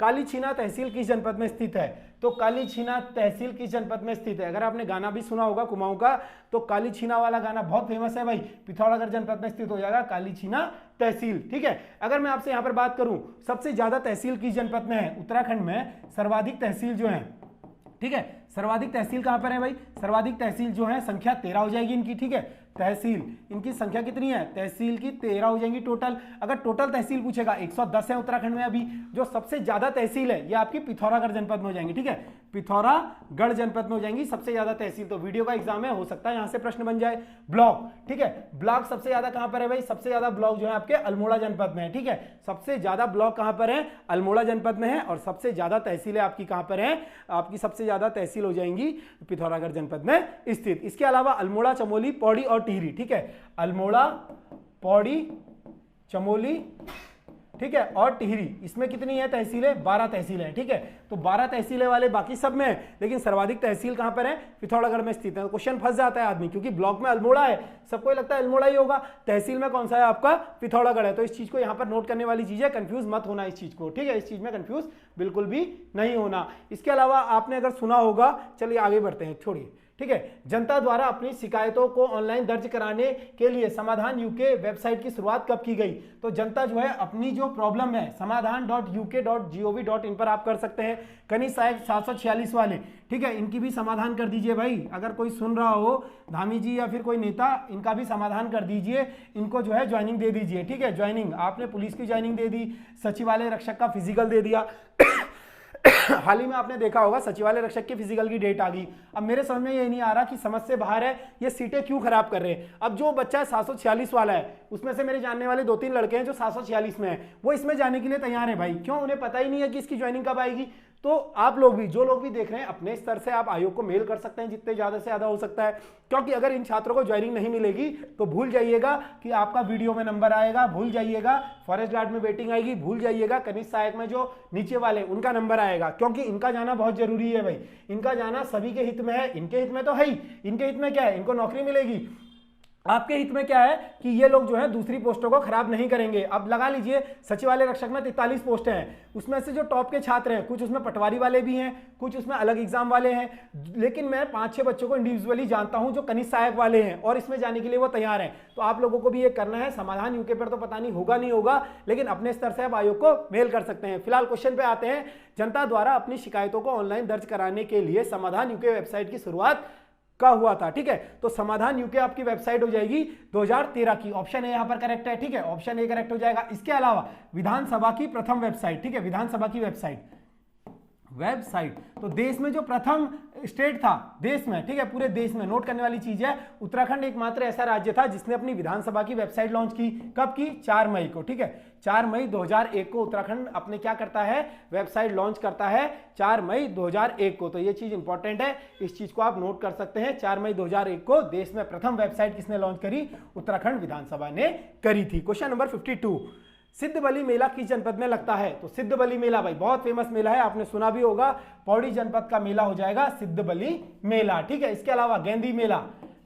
कालीछीना तहसील किस जनपद में स्थित है? तो कालीछीना तहसील किस जनपद में स्थित है? अगर आपने गाना भी सुना होगा कुमाऊं का, तो कालीछीना वाला गाना बहुत फेमस है भाई। पिथौरागढ़ जनपद में स्थित हो जाएगा कालीछीना तहसील। ठीक है, अगर मैं आपसे यहां पर बात करूं सबसे ज्यादा तहसील किस जनपद में है? उत्तराखंड में सर्वाधिक तहसील जो है, ठीक है, सर्वाधिक तहसील कहां पर है भाई? सर्वाधिक तहसील जो है संख्या 13 हो जाएगी इनकी। ठीक है, तहसील, इनकी संख्या कितनी है? तहसील की 13 हो जाएंगी टोटल। अगर टोटल तहसील पूछेगा 110 है उत्तराखंड में। अभी जो सबसे ज्यादा तहसील है ये आपकी पिथौरागढ़ जनपद में हो जाएंगी, ठीक है, पिथौरागढ़ जनपद में हो जाएंगी सबसे ज्यादा तहसील। तो वीडियो का एग्जाम है, हो सकता है यहां से प्रश्न बन जाए। ब्लॉक, ठीक है, ब्लॉक सबसे ज्यादा कहां पर है भाई? सबसे ज्यादा ब्लॉक जो है आपके अल्मोड़ा जनपद में है, ठीक है, सबसे ज्यादा ब्लॉक कहां पर है? अल्मोड़ा जनपद में है। और सबसे ज्यादा तहसीलें आपकी कहां पर है? आपकी सबसे ज्यादा तहसील हो जाएंगी पिथौरागढ़ जनपद में स्थित। इसके अलावा अल्मोड़ा, चमोली, पौड़ी और टिहरी, ठीक है, अल्मोड़ा, पौड़ी, चमोली, ठीक है, और टिहरी, इसमें कितनी है तहसीलें? 12 तहसीलें हैं, ठीक है। तो 12 तहसीलें वाले बाकी सब में है, लेकिन सर्वाधिक तहसील कहां पर है? पिथौरागढ़ में स्थित है। तो क्वेश्चन फंस जाता है आदमी, क्योंकि ब्लॉक में अल्मोड़ा है, सबको लगता है अल्मोड़ा ही होगा, तहसील में कौन सा है आपका? पिथौरागढ़ है। तो इस चीज को यहां पर नोट करने वाली चीज है, कंफ्यूज मत होना इस चीज को, ठीक है, इस चीज में कंफ्यूज बिल्कुल भी नहीं होना। इसके अलावा आपने अगर सुना होगा, चलिए आगे बढ़ते हैं, छोड़िए, ठीक है, जनता द्वारा अपनी शिकायतों को ऑनलाइन दर्ज कराने के लिए समाधान यूके वेबसाइट की शुरुआत कब की गई? तो जनता जो है अपनी जो प्रॉब्लम है समाधान.uk.gov.in पर आप कर सकते हैं। कनिष्ठ सहायक 746 वाले, ठीक है, इनकी भी समाधान कर दीजिए भाई। अगर कोई सुन रहा हो, धामी जी या फिर कोई नेता, इनका भी समाधान कर दीजिए, इनको जो है ज्वाइनिंग दे दीजिए, ठीक है, ज्वाइनिंग। आपने पुलिस की ज्वाइनिंग दे दी, सचिवालय रक्षक का फिजिकल दे दिया हाल ही में आपने देखा होगा सचिवालय रक्षक की फिजिकल की डेट आ गई। अब मेरे समझ में ये नहीं आ रहा कि समझ से बाहर है, ये सीटें क्यों खराब कर रहे हैं। अब जो बच्चा 746 वाला है, उसमें से मेरे जानने वाले 2-3 लड़के हैं जो 746 में है, वो इसमें जाने के लिए तैयार है भाई। क्यों? उन्हें पता ही नहीं है कि इसकी ज्वाइनिंग कब आएगी। तो आप लोग भी, जो लोग भी देख रहे हैं, अपने स्तर से आप आयोग को मेल कर सकते हैं जितने ज्यादा से ज्यादा हो सकता है, क्योंकि अगर इन छात्रों को ज्वाइनिंग नहीं मिलेगी तो भूल जाइएगा कि आपका वीडियो में नंबर आएगा, भूल जाइएगा फॉरेस्ट गार्ड में वेटिंग आएगी, भूल जाइएगा कनिष्ठ सहायक में जो नीचे वाले उनका नंबर आएगा, क्योंकि इनका जाना बहुत जरूरी है भाई। इनका जाना सभी के हित में है, इनके हित में तो है ही, इनके हित में क्या है? इनको नौकरी मिलेगी। आपके हित में क्या है कि ये लोग जो है दूसरी पोस्टों को खराब नहीं करेंगे। अब लगा लीजिए सचिवालय रक्षक में 43 पोस्टें हैं, उसमें से जो टॉप के छात्र हैं, कुछ उसमें पटवारी वाले भी हैं, कुछ उसमें अलग एग्जाम वाले हैं, लेकिन मैं 5-6 बच्चों को इंडिविजुअली जानता हूं जो कनिष्ठ सहायक वाले हैं और इसमें जाने के लिए वो तैयार हैं। तो आप लोगों को भी ये करना है। समाधान यूके पर तो पता नहीं होगा नहीं होगा, लेकिन अपने स्तर से आप आयोग को मेल कर सकते हैं। फिलहाल क्वेश्चन पे आते हैं। जनता द्वारा अपनी शिकायतों को ऑनलाइन दर्ज कराने के लिए समाधान यूके वेबसाइट की शुरुआत का हुआ था, ठीक है। तो समाधान यूके आपकी वेबसाइट हो जाएगी 2013 की। ऑप्शन ए यहां पर करेक्ट है, ठीक है, ऑप्शन ए करेक्ट हो जाएगा। इसके अलावा विधानसभा की प्रथम वेबसाइट, ठीक है, विधानसभा की वेबसाइट तो देश में जो प्रथम स्टेट था देश में, ठीक है, पूरे देश में, नोट करने वाली चीज है, उत्तराखंड एकमात्र ऐसा राज्य था जिसने अपनी विधानसभा की वेबसाइट लॉन्च की। कब की? 4 मई को, ठीक है, 4 मई 2001 को उत्तराखंड अपने क्या करता है? वेबसाइट लॉन्च करता है 4 मई 2001 को। तो ये चीज इंपॉर्टेंट है, इस चीज को आप नोट कर सकते हैं। 4 मई 2001 को देश में प्रथम वेबसाइट किसने लॉन्च करी? उत्तराखंड विधानसभा ने करी थी। क्वेश्चन नंबर 52, सिद्धबली मेला किस जनपद में लगता है? तो सिद्धबली मेला भाई बहुत फेमस मेला है, आपने सुना भी होगा, पौड़ी जनपद का मेला हो जाएगा सिद्धबली मेला, ठीक है। इसके अलावा गेंदी मेला,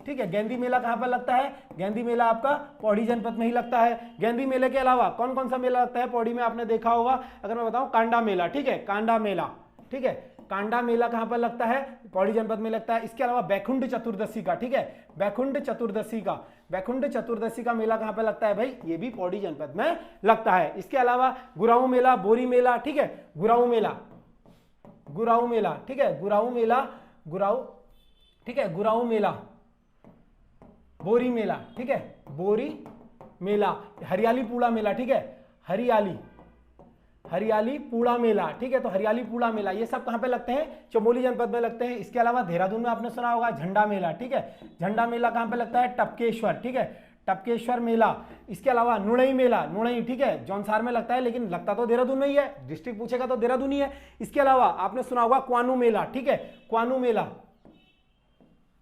ठीक है, गेंदी मेला कहां पर लगता है? गेंदी मेला आपका पौड़ी जनपद में ही लगता है। गेंदी मेले के अलावा कौन कौन सा मेला लगता है पौड़ी में? आपने देखा होगा, अगर मैं बताऊं, कांडा मेला, ठीक है, कांडा मेला, ठीक है, कांडा मेला कहां पर लगता है? पौड़ी जनपद में लगता है। इसके अलावा बैकुंठ चतुर्दशी का, ठीक है, बैकुंठ चतुर्दशी का मेला कहां पर लगता है भाई? ये भी पौड़ी जनपद में लगता है। इसके अलावा गुराऊ मेला, बोरी मेला, ठीक है, गुराऊ मेला, ठीक है, गुराऊ मेला, बोरी मेला, ठीक है, बोरी मेला, हरियाली पूड़ा मेला, ठीक है, हरियाली पूड़ा मेला, ठीक है। तो हरियाली पूड़ा मेला ये सब कहां पे लगते हैं? चमोली जनपद में लगते हैं। इसके अलावा देहरादून में आपने सुना होगा झंडा मेला, ठीक है, झंडा मेला कहां पे लगता है? टपकेश्वर, ठीक है, टपकेश्वर मेला। इसके अलावा नुणई मेला, नुणई, ठीक है, जौनसार में लगता है, लेकिन लगता तो देहरादून में ही है, डिस्ट्रिक्ट पूछेगा तो देहरादून ही है। इसके अलावा आपने सुना होगा क्वानू मेला, ठीक है, क्वानू मेला,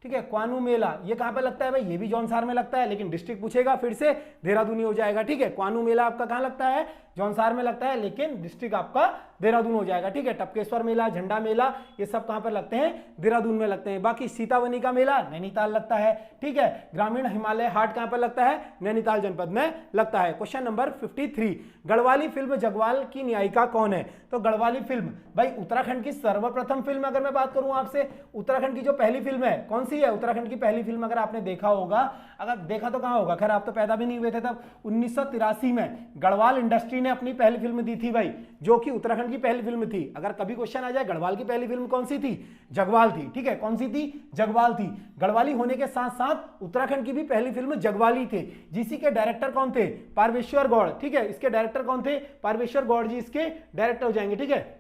ठीक है, क्वानू मेला ये कहां पे लगता है भाई? ये भी जौनसार में लगता है, लेकिन डिस्ट्रिक्ट पूछेगा फिर से देहरादूनी हो जाएगा, ठीक है। क्वानू मेला आपका कहां लगता है? जौनसार में लगता है, लेकिन डिस्ट्रिक्ट आपका देहरादून हो जाएगा, ठीक है। टपकेश्वर मेला, झंडा मेला ये सब कहां पर लगते हैं? देहरादून में लगते हैं। बाकी सीतावनी का मेला नैनीताल लगता है, ठीक है। ग्रामीण हिमालय हाट कहां पर लगता है? नैनीताल जनपद में लगता है। Question number 53, Garhwali film Jagwal की न्यायिका कौन है? तो गढ़वाली फिल्म भाई उत्तराखंड की सर्वप्रथम फिल्म, अगर मैं बात करूं आपसे, उत्तराखंड की जो पहली फिल्म है कौन सी है उत्तराखंड की पहली फिल्म? अगर आपने देखा होगा, अगर देखा तो कहां होगा, खैर आप तो पैदा भी नहीं हुए थे तब। 1983 में गढ़वाल इंडस्ट्री ने अपनी पहली फिल्म दी थी भाई, जो कि उत्तराखंड की पहली फिल्म थी। अगर कभी क्वेश्चन आ जाए गढ़वाल की पहली फिल्म कौन सी थी, जगवाल थी, ठीक है। कौन सी थी? जगवाल थी। गढ़वाली होने के साथ साथ उत्तराखंड की भी पहली फिल्म जगवाली थे, जिसी के डायरेक्टर कौन थे? पारमेश्वर गौड़, ठीक है। इसके डायरेक्टर कौन थे? पारमेश्वर गौड़ जी इसके डायरेक्टर हो जाएंगे, ठीक है।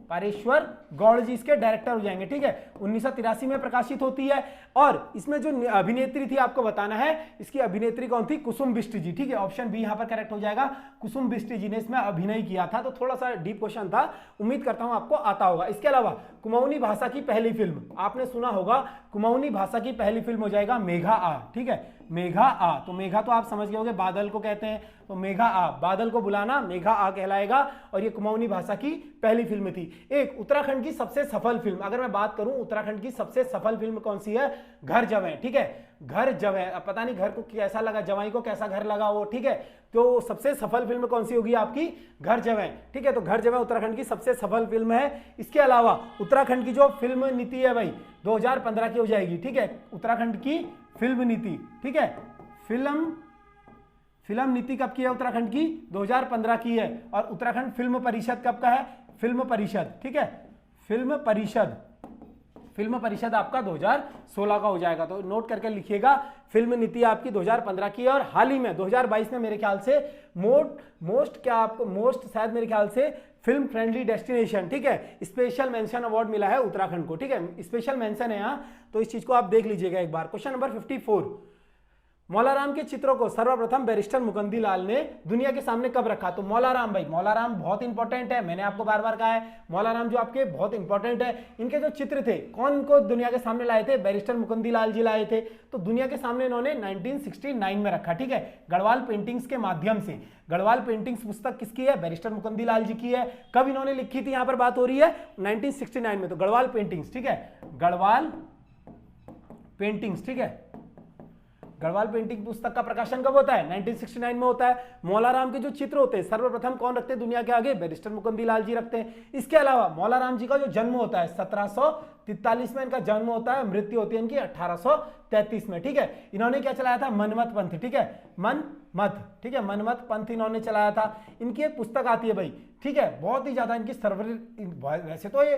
पारेश्वर गौड़ जी इसके डायरेक्टर हो जाएंगे, ठीक है। 1983 में प्रकाशित होती है। और इसमें जो अभिनेत्री थी आपको बताना है, इसकी अभिनेत्री कौन थी? कुसुम बिष्ट जी, ठीक है। ऑप्शन बी यहां पर करेक्ट हो जाएगा। कुसुम बिष्ट जी ने इसमें अभिनय किया था। तो थोड़ा सा डीप क्वेश्चन था, उम्मीद करता हूं आपको आता होगा। इसके अलावा कुमाऊनी भाषा की पहली फिल्म, आपने सुना होगा, कुमाऊनी भाषा की पहली फिल्म हो जाएगा मेघा आ, ठीक है। मेघा आ, तो मेघा तो आप समझ गए होंगे बादल को कहते हैं, तो मेघा आ, बादल को बुलाना मेघा आ कहलाएगा। और ये कुमाऊनी भाषा की पहली फिल्म थी। एक उत्तराखंड की सबसे सफल फिल्म, अगर मैं बात करूं उत्तराखंड की सबसे सफल फिल्म कौन सी है? घर जवें, ठीक है। घर जवें, अब पता नहीं घर को कैसा लगा, जवाई को कैसा घर लगा वो, ठीक है। तो सबसे सफल फिल्म कौन सी होगी आपकी? घर जवें, ठीक है। तो घर जवें उत्तराखंड की सबसे सफल फिल्म है। इसके अलावा उत्तराखंड की जो फिल्म नीति है भाई 2015 की हो जाएगी, ठीक है। उत्तराखंड की फिल्म नीति, ठीक है। फिल्म नीति कब की है उत्तराखंड की? 2015 की है। और उत्तराखंड फिल्म परिषद कब का है? फिल्म परिषद, ठीक है। फिल्म परिषद आपका 2016 का हो जाएगा। तो नोट करके लिखिएगा, फिल्म नीति आपकी 2015 की है। और हाल ही में 2022 में मेरे ख्याल से मोस्ट शायद मेरे ख्याल से फिल्म फ्रेंडली डेस्टिनेशन, ठीक है, स्पेशल मेंशन अवार्ड मिला है उत्तराखंड को, ठीक है। स्पेशल मेंशन है यहाँ, तो इस चीज को आप देख लीजिएगा एक बार। क्वेश्चन नंबर 54, मौलाराम के चित्रों को सर्वप्रथम बैरिस्टर मुकुंदी लाल ने दुनिया के सामने कब रखा? तो मौलाराम भाई, मौलाराम बहुत इंपॉर्टेंट है, मैंने आपको बार बार कहा है, मौलाराम जो आपके बहुत इंपॉर्टेंट है। इनके जो चित्र थे कौन इनको दुनिया के सामने लाए थे? बैरिस्टर मुकुंदी लाल जी लाए थे। तो दुनिया के सामने इन्होंने 1969 में रखा, ठीक है, गढ़वाल पेंटिंग्स के माध्यम से। गढ़वाल पेंटिंग्स पुस्तक किसकी है? बैरिस्टर मुकुंदी लाल जी की है। कब इन्होंने लिखी थी? यहां पर बात हो रही है 1969 में। तो गढ़वाल पेंटिंग्स, ठीक है, गढ़वाल पेंटिंग्स, ठीक है। गढ़वाल पेंटिंग पुस्तक का प्रकाशन कब होता है? 1969 में होता है। मौलाराम के जो चित्र होते हैं सर्वप्रथम कौन रखते हैं दुनिया के आगे? बैरिस्टर मुकुंदी लाल जी रखते हैं। इसके अलावा मौलाराम जी का जो जन्म होता है 1743 में इनका जन्म होता है, मृत्यु होती है इनकी 1833 में, ठीक है। इन्होंने क्या चलाया था? मनमत पंथ, ठीक है, मनमत, ठीक है, मनमत पंथ इन्होंने चलाया था। इनकी एक पुस्तक आती है भाई, ठीक है, बहुत ही ज्यादा इनकी वैसे तो ये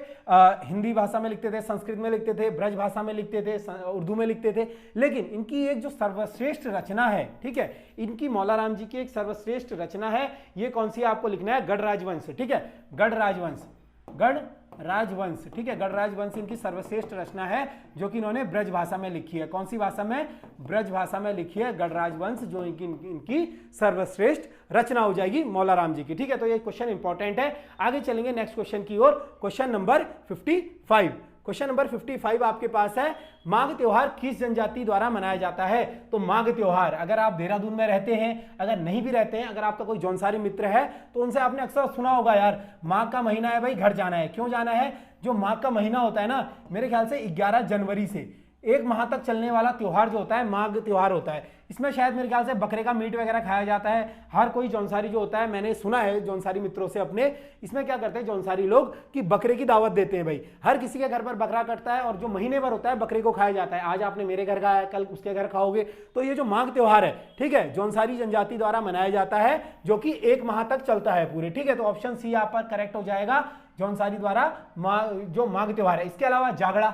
हिंदी भाषा में लिखते थे, संस्कृत में लिखते थे, ब्रज भाषा में लिखते थे, उर्दू में लिखते थे, लेकिन इनकी एक जो सर्वश्रेष्ठ रचना है, ठीक है, इनकी मौलाराम जी की एक सर्वश्रेष्ठ रचना है, ये कौन सी है आपको लिखना है? गढ़ राजवंश, ठीक है, गढ़ राजवंश, ठीक है, गढ़ राजवंश इनकी सर्वश्रेष्ठ रचना है, जो कि इन्होंने ब्रज भाषा में लिखी है। कौन सी भाषा में? ब्रज भाषा में लिखी है गढ़ राजवंश, जो इनकी सर्वश्रेष्ठ रचना हो जाएगी मौलाराम जी की, ठीक है। तो ये क्वेश्चन इंपॉर्टेंट है। आगे चलेंगे नेक्स्ट क्वेश्चन की ओर। क्वेश्चन नंबर 55, क्वेश्चन नंबर 55 आपके पास है, माघ त्योहार किस जनजाति द्वारा मनाया जाता है? तो माघ त्योहार, अगर आप देहरादून में रहते हैं, अगर नहीं भी रहते हैं, अगर आपका कोई जौनसारी मित्र है तो उनसे आपने अक्सर सुना होगा, यार माघ का महीना है भाई, घर जाना है। क्यों जाना है? जो माघ का महीना होता है ना, मेरे ख्याल से 11 जनवरी से 1 माह तक चलने वाला त्योहार जो होता है माघ त्योहार होता है। इसमें शायद मेरे ख्याल से बकरे का मीट वगैरह खाया जाता है। हर कोई जौनसारी जो होता है, मैंने सुना है जौनसारी मित्रों से अपने, इसमें क्या करते हैं जौनसारी लोग कि बकरे की दावत देते हैं भाई। हर किसी के घर पर बकरा कटता है और जो महीने भर होता है बकरे को खाया जाता है। आज आपने मेरे घर खाया, कल उसके घर खाओगे। तो ये जो माघ त्योहार है, ठीक है, जौनसारी जनजाति द्वारा मनाया जाता है, जो कि 1 माह तक चलता है पूरे, ठीक है। तो ऑप्शन सी यहाँ पर करेक्ट हो जाएगा, जौनसारी द्वारा जो माघ त्योहार है। इसके अलावा जागड़ा,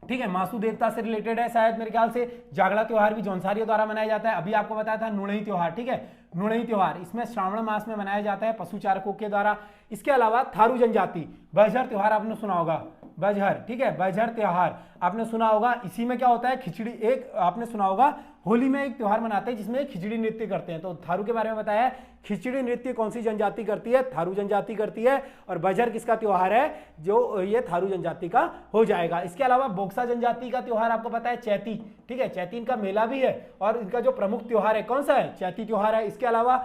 ठीक है, मासू देवता से रिलेटेड है शायद मेरे ख्याल से। जागड़ा त्योहार भी जौनसारियों द्वारा मनाया जाता है। अभी आपको बताया था नुणई त्योहार, ठीक है, नुणई त्योहार इसमें श्रावण मास में मनाया जाता है पशुचारकों के द्वारा। इसके अलावा थारू जनजाति बजहर त्योहार आपने सुना होगा, बजहर, ठीक है, बजहर त्योहार आपने सुना होगा। इसी में क्या होता है? खिचड़ी, एक आपने सुना होगा होली में एक त्योहार मनाते हैं जिसमें खिचड़ी नृत्य करते हैं। तो थारू के बारे में बताया, खिचड़ी नृत्य कौन सी जनजाति करती है? थारू जनजाति करती है। और बजहर किसका त्योहार है? जो ये थारू जनजाति का हो जाएगा। इसके अलावा बोक्सा जनजाति का त्योहार आपको पता है चैती, ठीक है, चैती इनका मेला भी है और इनका जो प्रमुख त्योहार है कौन सा है? चैती त्योहार है। इसके अलावा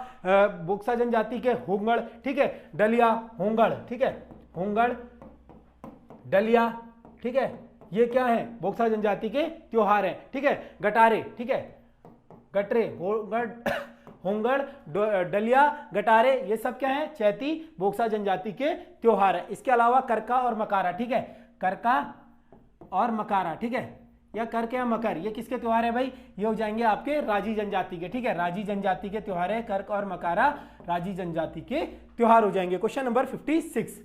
बोक्सा जनजाति के होंगड़, ठीक है, डलिया, होंगड़, ठीक है, होंगड़, डलिया, ठीक है, ये क्या है? बोक्सा जनजाति के त्योहार है, ठीक है। गटारे, ठीक है, गटरे, होंगड़, डलिया, गटारे, ये सब क्या है? चैती बोक्सा जनजाति के त्योहार है। इसके अलावा करका और मकारा, ठीक है, करका और मकारा, ठीक है, या कर्क या मकर, ये किसके त्योहार है भाई? ये हो जाएंगे आपके राजी जनजाति के, ठीक है, राजी जनजाति के त्योहार है कर्क और मकारा, राजी जनजाति के त्योहार हो जाएंगे। क्वेश्चन नंबर 56,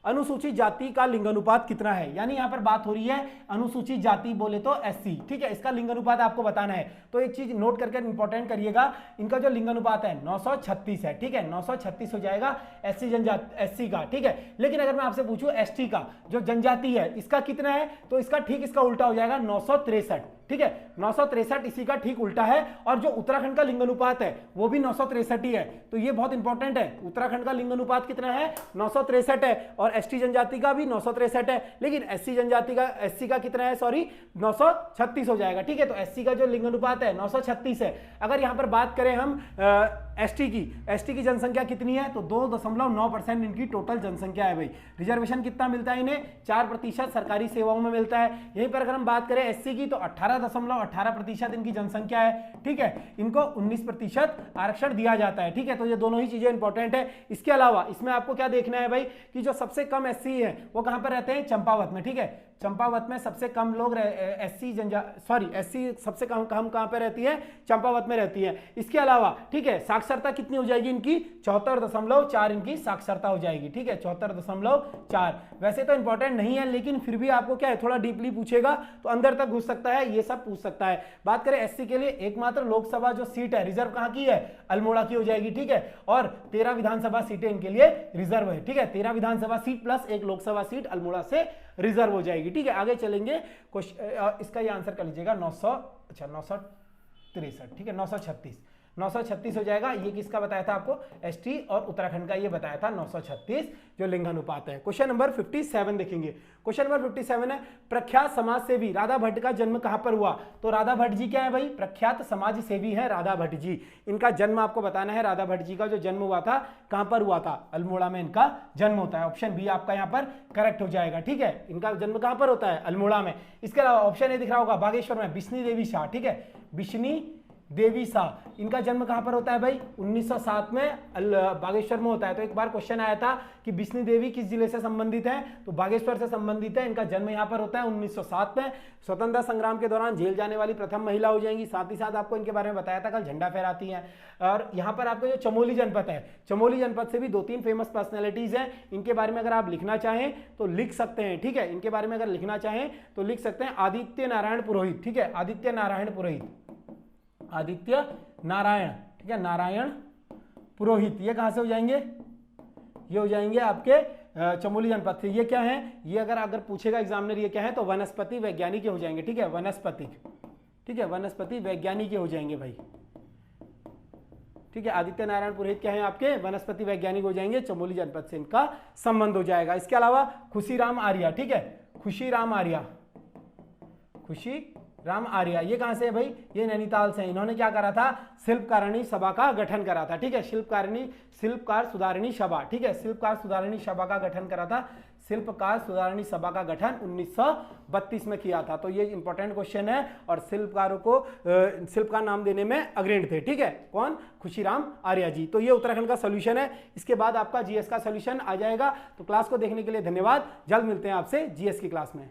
अनुसूचित जाति का लिंगानुपात कितना है? यानी यहां पर बात हो रही है अनुसूचित जाति बोले तो एससी, ठीक है, इसका लिंगानुपात आपको बताना है। तो एक चीज नोट करके इंपॉर्टेंट करिएगा, इनका जो लिंगानुपात है 936 है, ठीक है, 936 हो जाएगा एससी जनजाति, एससी का, ठीक है। लेकिन अगर मैं आपसे पूछूं एसटी का जो जनजाति है इसका कितना है, तो इसका ठीक इसका उल्टा हो जाएगा 963, ठीक है, 963 इसी का ठीक उल्टा है। और जो उत्तराखंड का लिंगानुपात है वो भी 963 ही है, तो ये बहुत इंपॉर्टेंट है। उत्तराखंड का लिंगानुपात कितना है? 963 है, और एसटी जनजाति का भी 963 है, लेकिन एससी जनजाति का, एससी का कितना है, सॉरी 936 हो जाएगा, ठीक है। तो एससी का जो लिंगानुपात है 936 है। अगर यहां पर बात करें हम एसटी की जनसंख्या कितनी है, तो 2.9% इनकी टोटल जनसंख्या है भाई। रिजर्वेशन कितना मिलता है इन्हें? 4% सरकारी सेवाओं में मिलता है। यहीं पर अगर हम बात करें एससी की, तो 18.18% इनकी जनसंख्या है, ठीक है। इनको 19% आरक्षण दिया जाता है, ठीक है। तो ये दोनों ही चीजें इंपॉर्टेंट है। इसके अलावा इसमें आपको क्या देखना है भाई, कि जो सबसे कम एससी है वो कहां पर रहते हैं? चंपावत में, ठीक है। चंपावत में सबसे कम लोग एससी सबसे कम कहां पे रहती है? चंपावत में रहती है। इसके अलावा, ठीक है, साक्षरता कितनी हो जाएगी इनकी? 74.4 इनकी साक्षरता हो जाएगी, ठीक है, 74.4। वैसे तो इंपॉर्टेंट नहीं है, लेकिन फिर भी आपको क्या है, थोड़ा डीपली पूछेगा तो अंदर तक घुस सकता है, ये सब पूछ सकता है। बात करें एससी के लिए, एकमात्र लोकसभा जो सीट है रिजर्व कहां की है? अल्मोड़ा की हो जाएगी, ठीक है। और 13 विधानसभा सीटें इनके लिए रिजर्व है, ठीक है। 13 विधानसभा सीट प्लस एक लोकसभा सीट अल्मोड़ा से रिजर्व हो जाएगी, ठीक है। आगे चलेंगे, इसका ये आंसर कर लीजिएगा 963, ठीक है, 936 हो जाएगा। ये किसका बताया था आपको? एसटी और उत्तराखंड का ये बताया था 936 जो लिंगानुपात है। क्वेश्चन नंबर 57 देखेंगे। क्वेश्चन नंबर 57 है, प्रख्यात समाज सेवी राधा भट्ट का जन्म कहां पर हुआ? तो राधा भट्ट जी क्या है भाई? प्रख्यात समाज सेवी है राधा भट्ट जी। इनका जन्म आपको बताना है। राधा भट्ट जी का जो जन्म हुआ था कहां पर हुआ था? अल्मोड़ा में इनका जन्म होता है। ऑप्शन बी आपका यहां पर करेक्ट हो जाएगा, ठीक है। इनका जन्म कहां पर होता है? अल्मोड़ा में। इसके अलावा ऑप्शन ए दिख रहा होगा बागेश्वर में, बिश्नी देवी शाह, ठीक है, बिश्नी देवी शाह। इनका जन्म कहां पर होता है भाई? 1907 में बागेश्वर में होता है। तो एक बार क्वेश्चन आया था कि बिश्नी देवी किस जिले से संबंधित है, तो बागेश्वर से संबंधित है। इनका जन्म यहां पर होता है 1907 में। स्वतंत्रता संग्राम के दौरान जेल जाने वाली प्रथम महिला हो जाएंगी। साथ ही साथ आपको इनके बारे में बताया था, कल झंडा फहराती हैं। और यहाँ पर आपको जो चमोली जनपद है, चमोली जनपद से भी 2-3 फेमस पर्सनैलिटीज हैं। इनके बारे में अगर आप लिखना चाहें तो लिख सकते हैं, ठीक है। इनके बारे में अगर लिखना चाहें तो लिख सकते हैं। आदित्य नारायण पुरोहित, ठीक है, आदित्य नारायण पुरोहित, आदित्य नारायण, ठीक है, नारायण पुरोहित। ये कहां से हो जाएंगे? ये हो जाएंगे आपके चमोली जनपद से। ये क्या है? ये अगर पूछेगा एग्जामिनर ये क्या है, तो वनस्पति वैज्ञानिक हो जाएंगे, ठीक है, वनस्पति, ठीक है, वनस्पति वैज्ञानिक हो जाएंगे भाई, ठीक है। आदित्य नारायण पुरोहित क्या है आपके? वनस्पति वैज्ञानिक हो जाएंगे। चमोली जनपद से इनका संबंध हो जाएगा। इसके अलावा खुशीराम आर्या, ठीक है, खुशीराम आर्या, खुशीराम आर्या, ये कहां से है भाई? ये नैनीताल से। इन्होंने क्या करा था? शिल्पकारिणी सभा का गठन करा था, ठीक है, शिल्पकार सुधारिणी सभा, ठीक है, शिल्पकार सुधारिणी सभा का गठन करा था। शिल्पकार सुधारिणी सभा का गठन 1932 में किया था। तो ये इंपॉर्टेंट क्वेश्चन है, और शिल्पकारों को शिल्पकार नाम देने में अग्रणी थे, ठीक है। कौन? खुशीराम आर्या जी। तो ये उत्तराखंड का सोल्यूशन है। इसके बाद आपका जीएस का सोल्यूशन आ जाएगा। तो क्लास को देखने के लिए धन्यवाद। जल्द मिलते हैं आपसे जीएस की क्लास में।